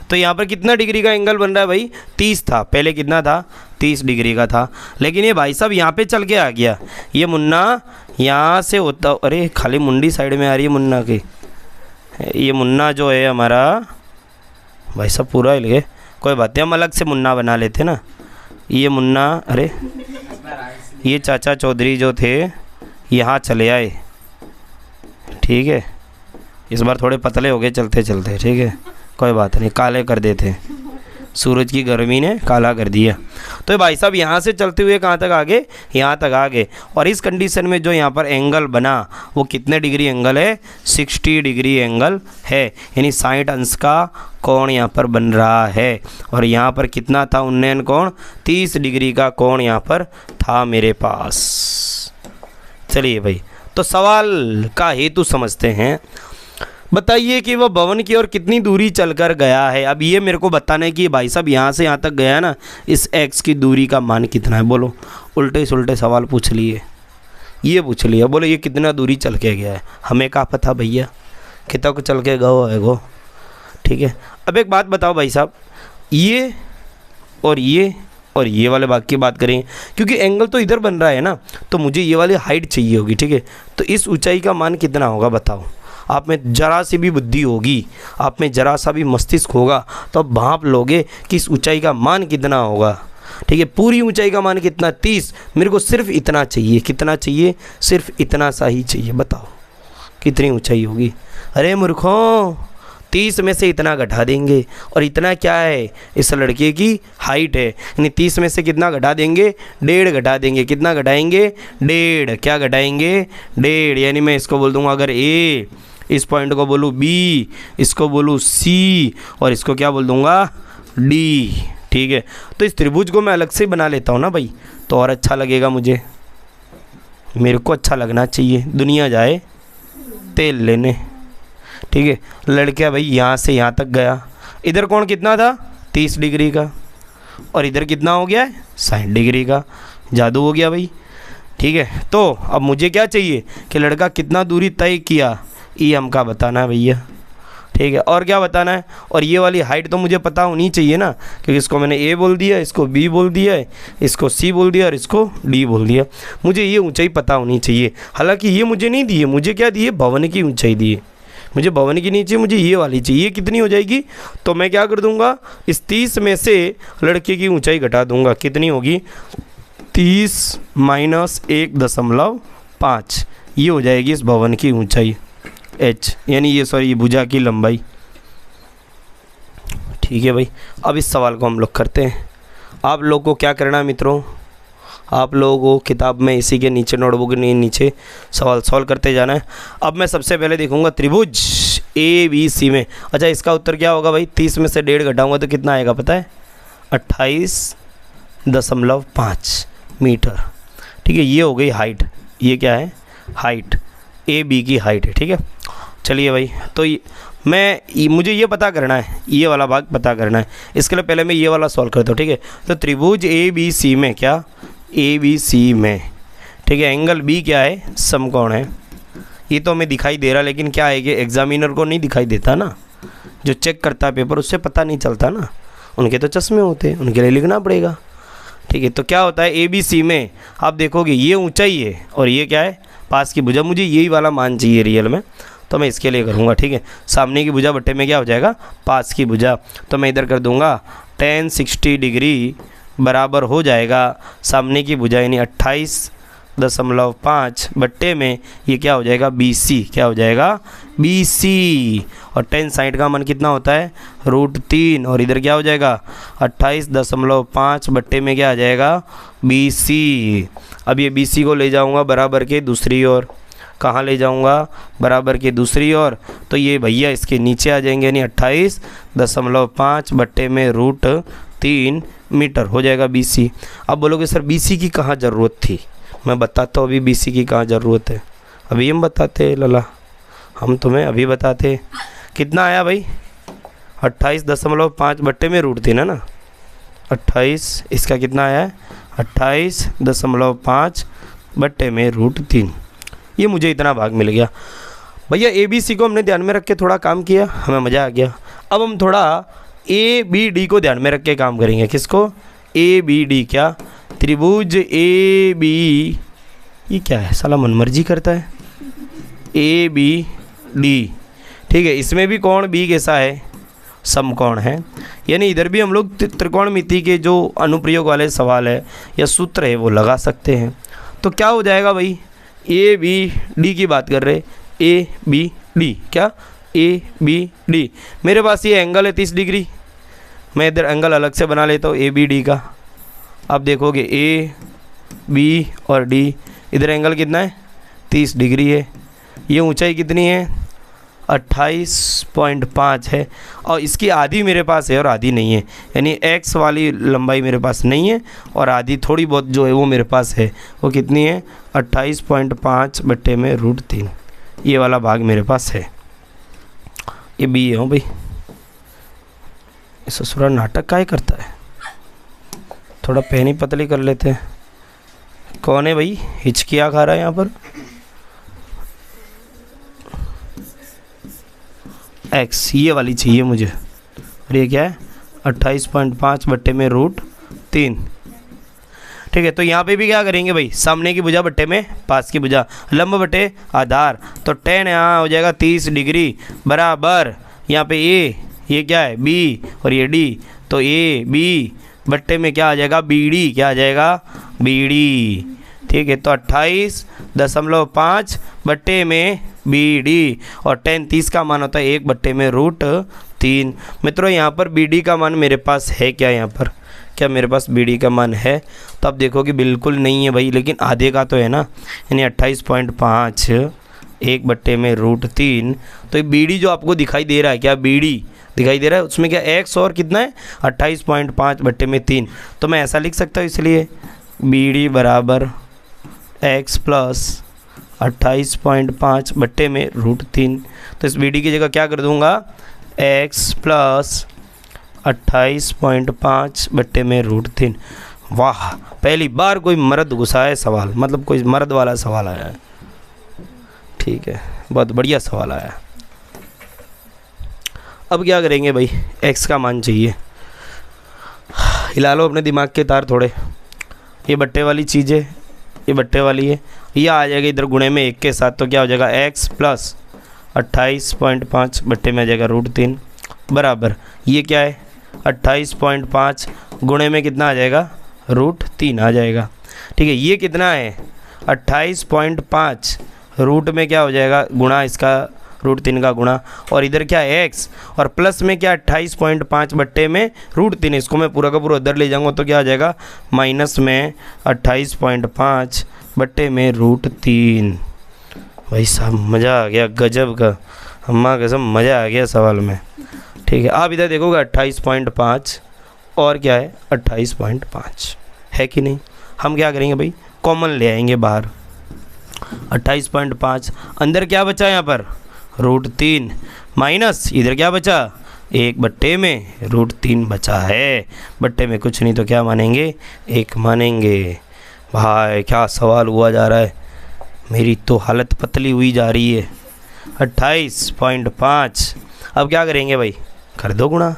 तो यहाँ पर कितना डिग्री का एंगल बन रहा है भाई? 30 था, पहले कितना था? 30 डिग्री का था। लेकिन ये भाई साहब यहाँ पे चल के आ गया, ये मुन्ना यहाँ से होता, अरे खाली मुंडी साइड में आ रही है मुन्ना की। ये मुन्ना जो है हमारा भाई साहब पूरा हिल गए, कोई बात नहीं, हम अलग से मुन्ना बना लेते ना। ये मुन्ना, अरे ये चाचा चौधरी जो थे यहाँ चले आए, ठीक है। इस बार थोड़े पतले हो गए चलते चलते, ठीक है, कोई बात नहीं, काले कर देते, सूरज की गर्मी ने काला कर दिया। तो ये भाई साहब यहाँ से चलते हुए कहाँ तक आ गए? यहाँ तक आ गए। और इस कंडीशन में जो यहाँ पर एंगल बना वो कितने डिग्री एंगल है? 60 डिग्री एंगल है, यानी 60 अंश का कोण यहाँ पर बन रहा है। और यहाँ पर कितना था उन्नयन कोण? 30 डिग्री का कोण यहाँ पर था मेरे पास। चलिए भाई, तो सवाल का हेतु समझते हैं। बताइए कि वह भवन की ओर कितनी दूरी चलकर गया है। अब ये मेरे को बताना है कि भाई साहब यहाँ से यहाँ तक गया ना, इस x की दूरी का मान कितना है? बोलो, उल्टे सुल्टे सवाल पूछ लिए, ये पूछ लिया, बोलो ये कितना दूरी चल के गया है? हमें क्या पता भैया, कितना को चल के गो है गो, ठीक है। अब एक बात बताओ भाई साहब, ये और ये वाले भाग की बात करें, क्योंकि एंगल तो इधर बन रहा है ना, तो मुझे ये वाली हाइट चाहिए होगी, ठीक है। तो इस ऊंचाई का मान कितना होगा बताओ? आप में जरा सी भी बुद्धि होगी, आप में जरा सा भी मस्तिष्क होगा तो आप भांप लोगे कि इस ऊंचाई का मान कितना होगा, ठीक है। पूरी ऊंचाई का मान कितना? 30। मेरे को सिर्फ इतना चाहिए, कितना चाहिए? सिर्फ इतना सा ही चाहिए, बताओ कितनी ऊंचाई होगी? अरे मूर्खों, 30 में से इतना घटा देंगे, और इतना क्या है? इस लड़के की हाइट है, यानी 30 में से कितना घटा देंगे? 1.5 घटा देंगे। कितना घटाएंगे? 1.5। क्या घटाएंगे? 1.5। यानी मैं इसको बोल दूंगा, अगर ए, इस पॉइंट को बोलूँ बी, इसको बोलूँ सी, और इसको क्या बोल दूंगा? डी, ठीक है। तो इस त्रिभुज को मैं अलग से बना लेता हूँ ना भाई, तो और अच्छा लगेगा मुझे, मेरे को अच्छा लगना चाहिए। दुनिया जाए तेल लेने, ठीक है। लड़का भाई यहाँ से यहाँ तक गया, इधर कोण कितना था? 30 डिग्री का, और इधर कितना हो गया है? 60 डिग्री का। जादू हो गया भाई, ठीक है। तो अब मुझे क्या चाहिए कि लड़का कितना दूरी तय किया, ये हमका बताना है भैया, ठीक है। और क्या बताना है? और ये वाली हाइट तो मुझे पता होनी चाहिए ना, क्योंकि इसको मैंने ए बोल दिया, इसको बी बोल दिया, इसको सी बोल दिया, और इसको डी बोल दिया। मुझे ये ऊंचाई पता होनी चाहिए। हालांकि ये मुझे नहीं दिए, मुझे क्या दिए? भवन की ऊंचाई दिए। मुझे भवन की नहीं चाहिए, मुझे ये वाली चाहिए। ये कितनी हो जाएगी? तो मैं क्या कर दूंगा, इस 30 में से लड़के की ऊंचाई घटा दूंगा। कितनी होगी? 30 माइनस 1.5, ये हो जाएगी इस भवन की ऊंचाई h, यानी ये भुजा की लंबाई, ठीक है भाई। अब इस सवाल को हम लोग करते हैं। आप लोगों को क्या करना है मित्रों? आप लोगों को किताब में इसी के नीचे, नोटबुक के नीचे सवाल सॉल्व करते जाना है। अब मैं सबसे पहले देखूंगा त्रिभुज ए बी सी में। अच्छा, इसका उत्तर क्या होगा भाई? 30 में से 1.5 घटाऊंगा तो कितना आएगा पता है? 28.5 मीटर, ठीक है। ये हो गई हाइट। ये क्या है? हाइट, ए बी की हाइट है, ठीक है। चलिए भाई, तो मुझे ये पता करना है, ये वाला भाग पता करना है। इसके लिए पहले मैं ये वाला सॉल्व करता हूँ, ठीक है। तो त्रिभुज ए बी सी में, क्या ए बी सी में, ठीक है, एंगल बी क्या है? समकोण है। ये तो हमें दिखाई दे रहा, लेकिन क्या है कि एग्जामिनर को नहीं दिखाई देता ना, जो चेक करता है पेपर, उससे पता नहीं चलता ना, उनके तो चश्मे होते हैं, उनके लिए लिखना पड़ेगा, ठीक है। तो क्या होता है ए बी सी में? आप देखोगे ये ऊंचाई है और ये क्या है? पास की भुजा। मुझे यही वाला मान चाहिए रियल में, तो मैं इसके लिए करूँगा, ठीक है। सामने की भुजा बट्टे में क्या हो जाएगा? पास की भुजा। तो मैं इधर कर दूँगा tan 60 डिग्री बराबर हो जाएगा सामने की भुजा, यानी 28.5 बट्टे में ये क्या हो जाएगा? BC। क्या हो जाएगा? BC। और tan 60 का मान कितना होता है? √3। और इधर क्या हो जाएगा? 28.5 बट्टे में क्या आ जाएगा? BC। अब ये BC को ले जाऊंगा बराबर के दूसरी ओर। कहाँ ले जाऊंगा? बराबर के दूसरी ओर। तो ये भैया इसके नीचे आ जाएंगे, यानी 28.5 बट्टे में √3 मीटर हो जाएगा BC। अब बोलोगे सर BC की कहाँ ज़रूरत थी? मैं बताता हूँ अभी BC की कहाँ ज़रूरत है, अभी हम बताते हैं लला। हम तुम्हें अभी बताते। कितना आया भाई? 28.5 बट्टे में √3 है ना। 28, इसका कितना आया है? 28.5 बट्टे में √3। ये मुझे इतना भाग मिल गया भैया। ABC को हमने ध्यान में रख के थोड़ा काम किया, हमें मज़ा आ गया। अब हम थोड़ा ABD को ध्यान में रख के काम करेंगे। किसको? ABD। क्या? त्रिभुज AB। ये क्या है साला, मनमर्जी करता है। ABD, ठीक है। इसमें भी कोण B कैसा है? समकोण है। यानी इधर भी हम लोग त्रिकोणमिति के जो अनुप्रयोग वाले सवाल है या सूत्र है वो लगा सकते हैं। तो क्या हो जाएगा भाई? ABD की बात कर रहे, ABD। क्या? ABD। मेरे पास ये एंगल है 30 डिग्री। मैं इधर एंगल अलग से बना लेता हूँ ABD का। आप देखोगे A, B और D, इधर एंगल कितना है? 30 डिग्री है। ये ऊंचाई कितनी है? 28.5 है। और इसकी आधी मेरे पास है और आधी नहीं है, यानी x वाली लंबाई मेरे पास नहीं है और आधी थोड़ी बहुत जो है वो मेरे पास है। वो कितनी है? 28.5 बट्टे में √3। ये वाला भाग मेरे पास है। ये B है भाई। ससुरा नाटक काहे करता है? थोड़ा पहनी पतली कर लेते हैं। कौन है भाई हिचकिया खा रहा है यहाँ पर? x, ये वाली चाहिए मुझे। और ये क्या है? 28.5 बट्टे में √3। ठीक है, तो यहाँ पे भी क्या करेंगे भाई? सामने की भुजा बट्टे में पास की भुजा, लंब बटे आधार। तो tan यहाँ हो जाएगा 30 डिग्री बराबर यहाँ पे A, ये क्या है? B और ये D। तो AB बट्टे में क्या आ जाएगा? BD। क्या आ जाएगा? BD। ठीक है, तो 28.5 बट्टे में BD और tan 30 का मान होता है 1 बट्टे में √3। मित्रों यहाँ पर BD का मान मेरे पास है क्या? यहाँ पर क्या मेरे पास BD का मान है? तो आप देखो कि बिल्कुल नहीं है भाई, लेकिन आधे का तो है ना, यानी 28.5 1 बट्टे में √3। तो ये BD जो आपको दिखाई दे रहा है, क्या BD दिखाई दे रहा है? उसमें क्या x और कितना है? 28.5 बट्टे में 3। तो मैं ऐसा लिख सकता हूँ, इसलिए BD बराबर x प्लस 28.5 बट्टे में √3। तो इस BD की जगह क्या कर दूंगा? x प्लस 28.5 बट्टे में √3। वाह, पहली बार कोई मर्द घुसा है सवाल, मतलब कोई मर्द वाला सवाल आया है। ठीक है, बहुत बढ़िया सवाल आया। अब क्या करेंगे भाई? x का मान चाहिए। हिला लो अपने दिमाग के तार थोड़े। ये बट्टे वाली चीज़ है, ये बट्टे वाली है, ये आ जाएगा इधर गुणे में 1 के साथ। तो क्या हो जाएगा? x प्लस 28.5 बट्टे में आ जाएगा √3 बराबर, ये क्या है? 28.5 गुणे में कितना आ जाएगा? √3 आ जाएगा। ठीक है, ये कितना है? 28.5 रूट में क्या हो जाएगा? गुणा इसका √3 का गुणा, और इधर क्या है? x, और प्लस में क्या? 28.5 बट्टे में √3। इसको मैं पूरा का पूरा उधर ले जाऊंगा तो क्या आ जाएगा? माइनस में 28.5 बट्टे में √3। भाई साहब मज़ा आ गया, गजब का, अम्मा कसम मज़ा आ गया सवाल में। ठीक है, आप इधर देखोगे 28.5 और क्या है? 28.5 है कि नहीं? हम क्या करेंगे भाई? कॉमन ले आएंगे बाहर। 28.5 अंदर क्या बचा? यहाँ पर √3 माइनस इधर क्या बचा? 1 बट्टे में √3 बचा है। बट्टे में कुछ नहीं तो क्या मानेंगे? 1 मानेंगे। भाई क्या सवाल हुआ जा रहा है, मेरी तो हालत पतली हुई जा रही है। 28.5 अब क्या करेंगे भाई? कर दो गुणा।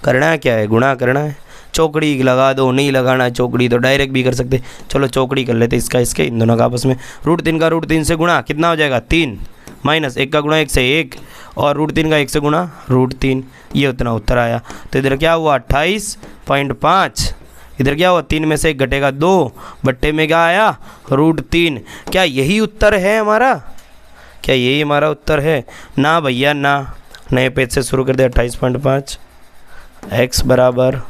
करना है क्या है? गुणा करना है। चौकड़ी लगा दो, नहीं लगाना है चौकड़ी तो डायरेक्ट भी कर सकते। चलो चौकड़ी कर लेते इसका इसके, इन दोनों का आपस में। √3 का √3 से गुणा कितना हो जाएगा? 3 माइनस 1 का गुणा 1 से 1 और √3 का 1 से गुणा √3। ये उतना उत्तर आया। तो इधर क्या हुआ? 28.5। इधर क्या हुआ? 3 में से 1 घटेगा 2 बट्टे में क्या आया? √3। क्या यही उत्तर है हमारा? क्या यही हमारा उत्तर है? ना भैया ना। नए पेज से शुरू कर दे। 28.5 x बराबर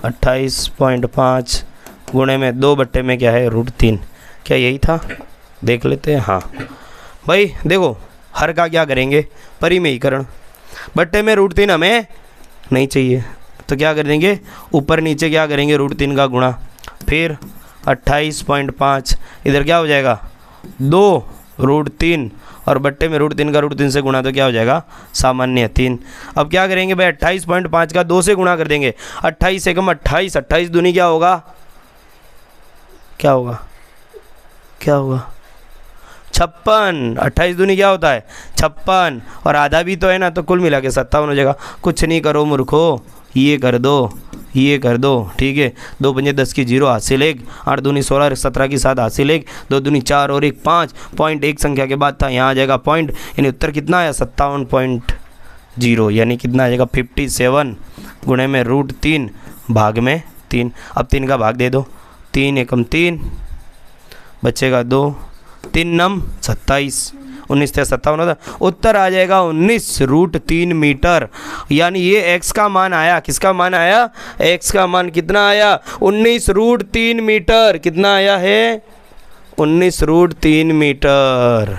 28.5 गुणे में 2 बट्टे में क्या है? √3। क्या यही था? देख लेते हैं। हाँ भाई देखो, हर का क्या करेंगे? परिमेयीकरण। बट्टे में √3 हमें नहीं चाहिए तो क्या कर देंगे? ऊपर नीचे क्या करेंगे? √3 का गुणा, फिर 28.5 इधर क्या हो जाएगा? 2 √3 और बट्टे में √3 का √3 से गुणा तो क्या हो जाएगा, सामान्य 3। अब क्या करेंगे भाई, 28.5 का 2 से गुणा कर देंगे। 28 एकम 28, 28 दूनी क्या होगा, क्या होगा, क्या होगा 56। 28 दूनी क्या होता है 56, और आधा भी तो है ना, तो कुल मिला के 57 हो जाएगा। कुछ नहीं करो मूर्खो, ये कर दो, ये कर दो, ठीक है। 2 पंजे 10 की 0 हासिल 1, 8 दूनी 16, 17 की 7 हासिल 1, 2 दूनी 4 और 1 5। पॉइंट एक संख्या के बाद था, यहाँ आ जाएगा पॉइंट, यानी उत्तर कितना आया 57.0, यानी कितना आ जाएगा 57 गुणे में √3 भाग में 3। अब 3 का भाग दे दो, 3 एकम 3 बचेगा 2, 3 नम 27, 19 से 57 होता, उत्तर आ जाएगा 19√3 मीटर। यानी ये x का मान आया, किसका मान आया, x का मान कितना आया 19√3 मीटर। कितना आया है 19√3 मीटर।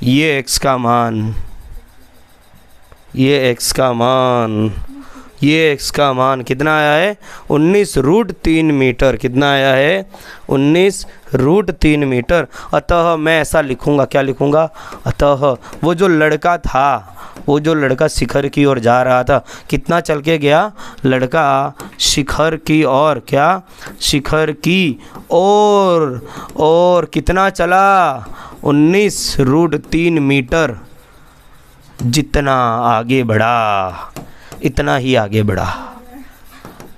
ये x का मान, ये x का मान, ये x का मान कितना आया है 19√3 मीटर। कितना आया है 19√3 मीटर। अतः मैं ऐसा लिखूंगा, क्या लिखूंगा, अतः वो जो लड़का था, वो जो लड़का शिखर की ओर जा रहा था, कितना चल के गया लड़का शिखर की ओर, क्या शिखर की ओर, और कितना चला 19√3 मीटर। जितना आगे बढ़ा इतना ही आगे बढ़ा,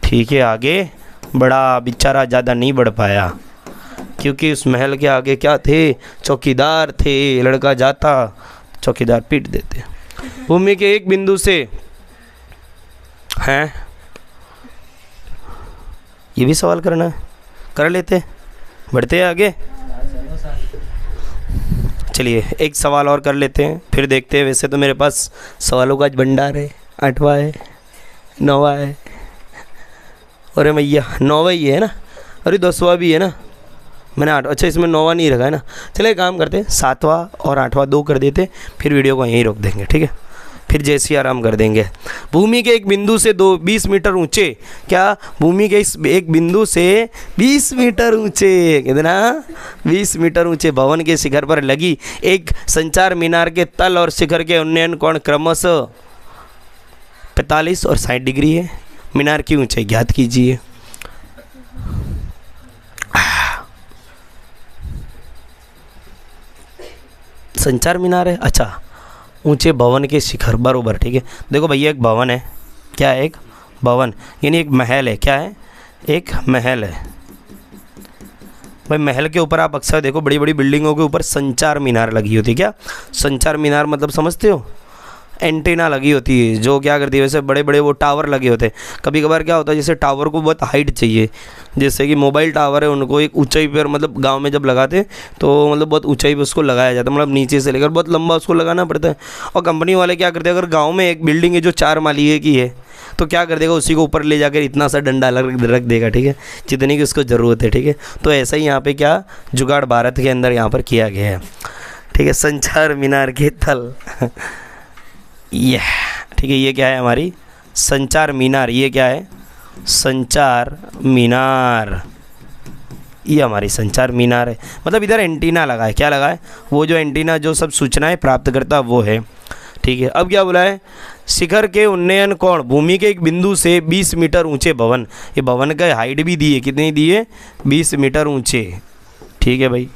ठीक है, आगे बढ़ा। बेचारा ज़्यादा नहीं बढ़ पाया क्योंकि उस महल के आगे क्या थे, चौकीदार थे। लड़का जाता चौकीदार पीट देते। भूमि के एक बिंदु से हैं, ये भी सवाल करना है, कर लेते, बढ़ते हैं आगे। चलिए एक सवाल और कर लेते हैं, फिर देखते हैं। वैसे तो मेरे पास सवालों का भंडार है, 8वां है, 9वां है, अरे भैया 9वां ही है ना, अरे 10वां भी है ना, मैंने 8, अच्छा इसमें 9वां नहीं रखा है ना। चलिए काम करते हैं, 7वां और 8वां 2 कर देते, फिर वीडियो को यहीं रोक देंगे, ठीक है, फिर जैसे आराम कर देंगे। भूमि के एक बिंदु से 20 मीटर ऊंचे, क्या भूमि के इस एक बिंदु से 20 मीटर ऊंचे, कितना 20 मीटर ऊंचे भवन के शिखर पर लगी एक संचार मीनार के तल और शिखर के उन्नयन कोण क्रमशः 45 और 60 डिग्री है। मीनार की ऊंचाई ज्ञात कीजिए। संचार मीनार है, अच्छा, ऊंचे भवन के शिखर, बरोबर, ठीक है। देखो भैया एक भवन है, क्या है, एक भवन, यानी एक महल है, क्या है, एक महल है। भाई महल के ऊपर आप अक्सर देखो बड़ी बड़ी बिल्डिंगों के ऊपर संचार मीनार लगी होती है। क्या संचार मीनार मतलब समझते हो, एंटीना लगी होती है जो क्या करती है, वैसे बड़े बड़े वो टावर लगे होते हैं। कभी कभार क्या होता है, जैसे टावर को बहुत हाइट चाहिए, जैसे कि मोबाइल टावर है, उनको एक ऊंचाई पर, मतलब गांव में जब लगाते तो मतलब बहुत ऊंचाई पे उसको लगाया जाता है, मतलब नीचे से लेकर बहुत लंबा उसको लगाना पड़ता है। और कंपनी वाले क्या करते हैं, अगर गाँव में एक बिल्डिंग है जो 4 मालिये की है तो क्या कर देगा, उसी को ऊपर ले जाकर इतना सा डंडा रख देगा, ठीक है, जितनी की उसको ज़रूरत है, ठीक है। तो ऐसा ही यहाँ पे क्या जुगाड़ भारत के अंदर यहाँ पर किया गया है, ठीक है। संचार मीनार के तल ये, ठीक है, ये क्या है हमारी संचार मीनार, ये क्या है संचार मीनार, ये हमारी संचार मीनार है। मतलब इधर एंटीना लगा है, क्या लगा है, वो जो एंटीना जो सब सूचनाएं प्राप्त करता वो है, ठीक है। अब क्या बोला है, शिखर के उन्नयन कोण, भूमि के एक बिंदु से 20 मीटर ऊंचे भवन, ये भवन का हाइट भी दी है, कितनी दी है 20 मीटर ऊंचे, ठीक है भाई।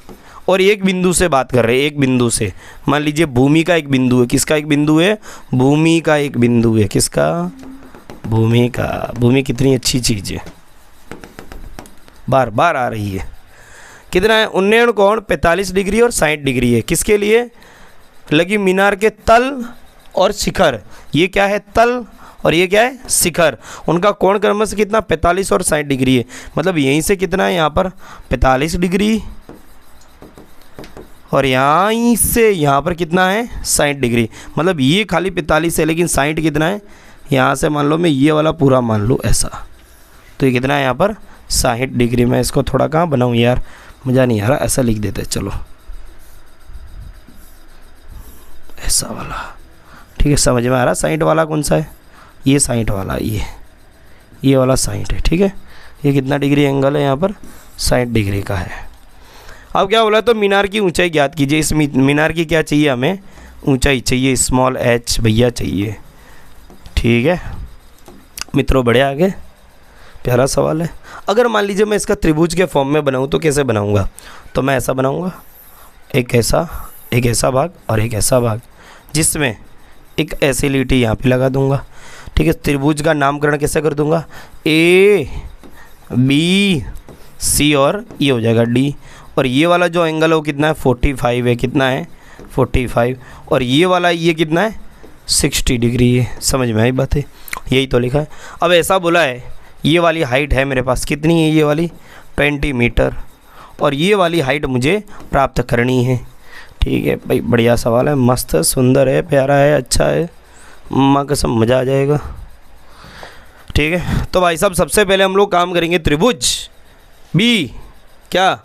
और एक बिंदु से बात कर रहे हैं, एक बिंदु से, मान लीजिए भूमि का एक बिंदु है, किसका एक बिंदु है, भूमि का एक बिंदु है, किसका, भूमि का। भूमि कितनी अच्छी चीज़ है, बार बार आ रही है। कितना है, उन्नयन कोण 45 डिग्री और 60 डिग्री है, किसके लिए लगी, मीनार के तल और शिखर। ये क्या है, तल, और ये क्या है, शिखर। उनका कोण क्रमशः कितना 45 और 60 डिग्री है। मतलब यहीं से कितना है, यहाँ पर 45 डिग्री, और यहाँ से यहाँ पर कितना है 60 डिग्री। मतलब ये खाली 45 है, लेकिन 60 कितना है, यहाँ से मान लो मैं ये वाला पूरा मान लूँ ऐसा, तो ये कितना है यहाँ पर 60 डिग्री। मैं इसको थोड़ा कहाँ बनाऊँ यार, मज़ा नहीं आ रहा, ऐसा लिख देते चलो, ऐसा वाला, ठीक है, समझ में आ रहा। 60 वाला कौन सा है, ये 60 वाला, ये वाला 60 है, ठीक है। ये कितना डिग्री एंगल है यहाँ पर, 60 डिग्री का है। अब क्या बोला, तो मीनार की ऊंचाई ज्ञात कीजिए। इस मीनार की क्या चाहिए हमें, ऊंचाई चाहिए, स्मॉल h भैया चाहिए। ठीक है मित्रों, बढ़े आगे, प्यारा सवाल है। अगर मान लीजिए मैं इसका त्रिभुज के फॉर्म में बनाऊँ तो कैसे बनाऊँगा, तो मैं ऐसा बनाऊँगा, एक ऐसा भाग और एक ऐसा भाग, जिसमें एक ऐसी लिटी यहाँ पे लगा दूंगा। ठीक है, त्रिभुज का नामकरण कैसे कर दूंगा, ए बी सी और ये हो जाएगा डी। और ये वाला जो एंगल है वो कितना है, 45 है। कितना है, 45। और ये वाला ये कितना है, 60 डिग्री है। समझ में आई बात है, यही तो लिखा है। अब ऐसा बोला है, ये वाली हाइट है मेरे पास, कितनी है ये वाली, 20 मीटर, और ये वाली हाइट मुझे प्राप्त करनी है। ठीक है भाई, बढ़िया सवाल है, मस्त है, सुंदर है, प्यारा है, अच्छा है, माँ कसम मज़ा आ जाएगा। ठीक है, तो भाई साहब सबसे पहले हम लोग काम करेंगे त्रिभुज बी क्या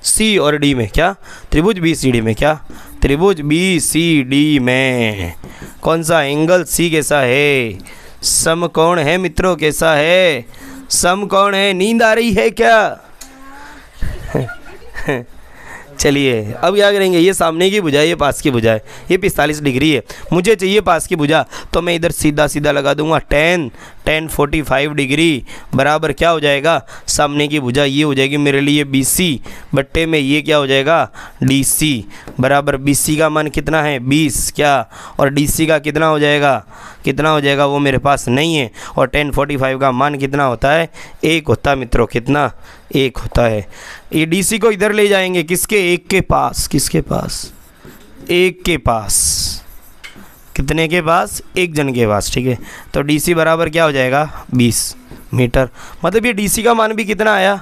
सी और डी में, क्या त्रिभुज बी सी डी में, क्या त्रिभुज बी सी डी में कौन सा एंगल सी कैसा है, समकोण है मित्रों, कैसा है, समकोण है। नींद आ रही है क्या? चलिए अब क्या करेंगे, ये सामने की भुजा, ये पास की भुजा है, ये 45 डिग्री है, मुझे चाहिए पास की भुजा, तो मैं इधर सीधा सीधा लगा दूंगा 10 45 डिग्री बराबर क्या हो जाएगा, सामने की भुजा ये हो जाएगी मेरे लिए BC बट्टे में ये क्या हो जाएगा DC बराबर BC का मान कितना है 20 क्या, और DC का कितना हो जाएगा वो मेरे पास नहीं है। और 10 45 का मान कितना होता है, 1 होता है मित्रों, कितना 1 होता है। ये DC को इधर ले जाएंगे, किसके, 1 के पास, किसके पास, 1 के पास, कितने के पास, 1 जन के पास। ठीक है, तो DC बराबर क्या हो जाएगा 20 मीटर, मतलब ये DC का मान भी कितना आया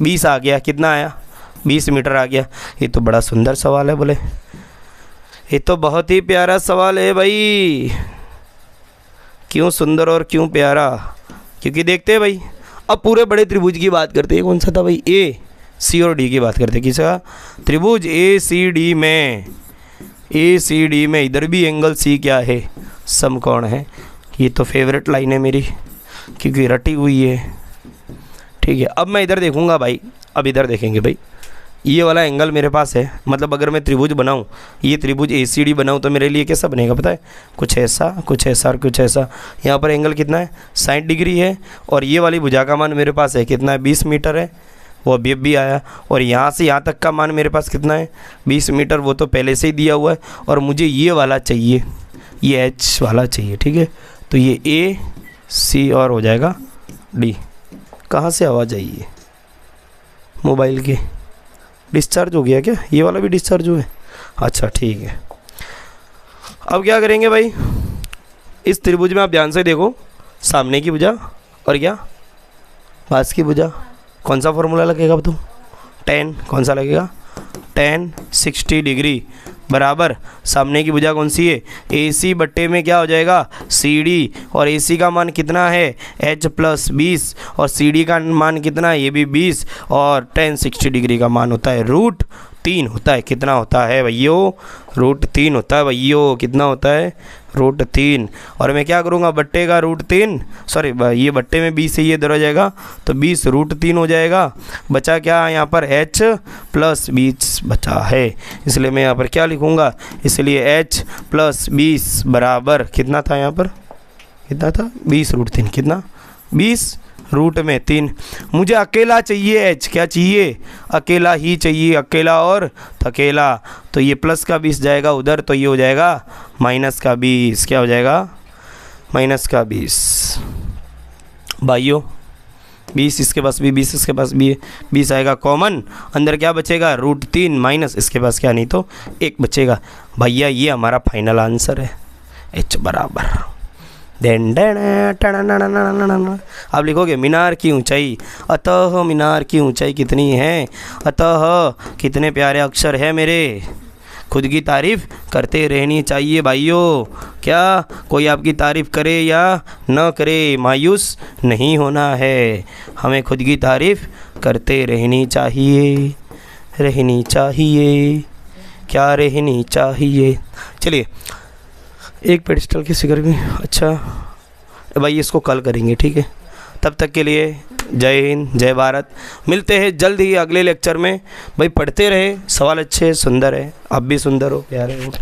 20 आ गया, कितना आया 20 मीटर आ गया। ये तो बड़ा सुंदर सवाल है, बोले ये तो बहुत ही प्यारा सवाल है भाई। क्यों सुंदर और क्यों प्यारा, क्योंकि देखते हैं भाई, अब पूरे बड़े त्रिभुज की बात करते हैं, कौन सा था भाई, A C और D की बात करते हैं, किसका, त्रिभुज ACD में, ACD में इधर भी एंगल C क्या है, समकोण है। ये तो फेवरेट लाइन है मेरी, क्योंकि रटी हुई है। ठीक है, अब मैं इधर देखूंगा भाई, अब इधर देखेंगे भाई, ये वाला एंगल मेरे पास है, मतलब अगर मैं त्रिभुज बनाऊं, ये त्रिभुज ACD बनाऊं तो मेरे लिए कैसा बनेगा पता है, कुछ ऐसा कुछ ऐसा और कुछ ऐसा। यहाँ पर एंगल कितना है 60 डिग्री है, और ये वाली भुजा का मान मेरे पास है कितना है 20 मीटर है, वो अभी भी आया। और यहाँ से यहाँ तक का मान मेरे पास कितना है 20 मीटर, वो तो पहले से ही दिया हुआ है। और मुझे ये वाला चाहिए, ये H वाला चाहिए। ठीक है, तो ये A C और हो जाएगा D। कहाँ से आवाज़ आई है, मोबाइल की डिस्चार्ज हो गया क्या, ये वाला भी डिस्चार्ज हुआ है, अच्छा ठीक है। अब क्या करेंगे भाई, इस त्रिभुज में आप ध्यान से देखो, सामने की भुजा और क्या पास की भुजा, कौन सा फॉर्मूला लगेगा अब तो 10, कौन सा लगेगा 10 60 डिग्री बराबर सामने की भुजा कौन सी है AC बट्टे में क्या हो जाएगा CD, और AC का मान कितना है H + 20, और CD का मान कितना है ये भी 20, और 10 60 डिग्री का मान होता है √3 होता है। कितना होता है भैयो, √3 होता है भैयो, कितना होता है √3। और मैं क्या करूँगा, बट्टे का √3, सॉरी ये बट्टे में 20 से ये इधर हो जाएगा, तो 20 √3 हो जाएगा। बचा क्या यहाँ पर H + 20 बचा है, इसलिए मैं यहाँ पर क्या लिखूँगा, इसलिए H + 20 बराबर कितना था यहाँ पर, कितना था 20 √3, कितना 20 √3। मुझे अकेला चाहिए H, क्या चाहिए अकेला ही चाहिए, अकेला और थकेला, तो ये प्लस का 20 जाएगा उधर, तो ये हो जाएगा माइनस का 20, क्या हो जाएगा माइनस का 20 भाइयों, 20 इसके पास भी 20 इसके पास भी 20 आएगा कॉमन, अंदर क्या बचेगा √3 माइनस इसके पास क्या नहीं तो 1 बचेगा। भैया ये हमारा फाइनल आंसर है, H बराबर आप लिखोगे मीनार की ऊंचाई, अतः मीनार की ऊंचाई कितनी है, अतः कितने प्यारे अक्षर है मेरे, खुद की तारीफ़ करते रहनी चाहिए भाइयों। क्या कोई आपकी तारीफ़ करे या न करे, मायूस नहीं होना है, हमें खुद की तारीफ़ करते रहनी चाहिए, क्या रहनी चाहिए। चलिए एक पेडिस्टल की फिगर भी, अच्छा भाई इसको कल करेंगे, ठीक है, तब तक के लिए जय हिंद, जय भारत। मिलते हैं जल्द ही अगले लेक्चर में। भाई पढ़ते रहे, सवाल अच्छे सुंदर है, आप भी सुंदर हो, प्यारे हो।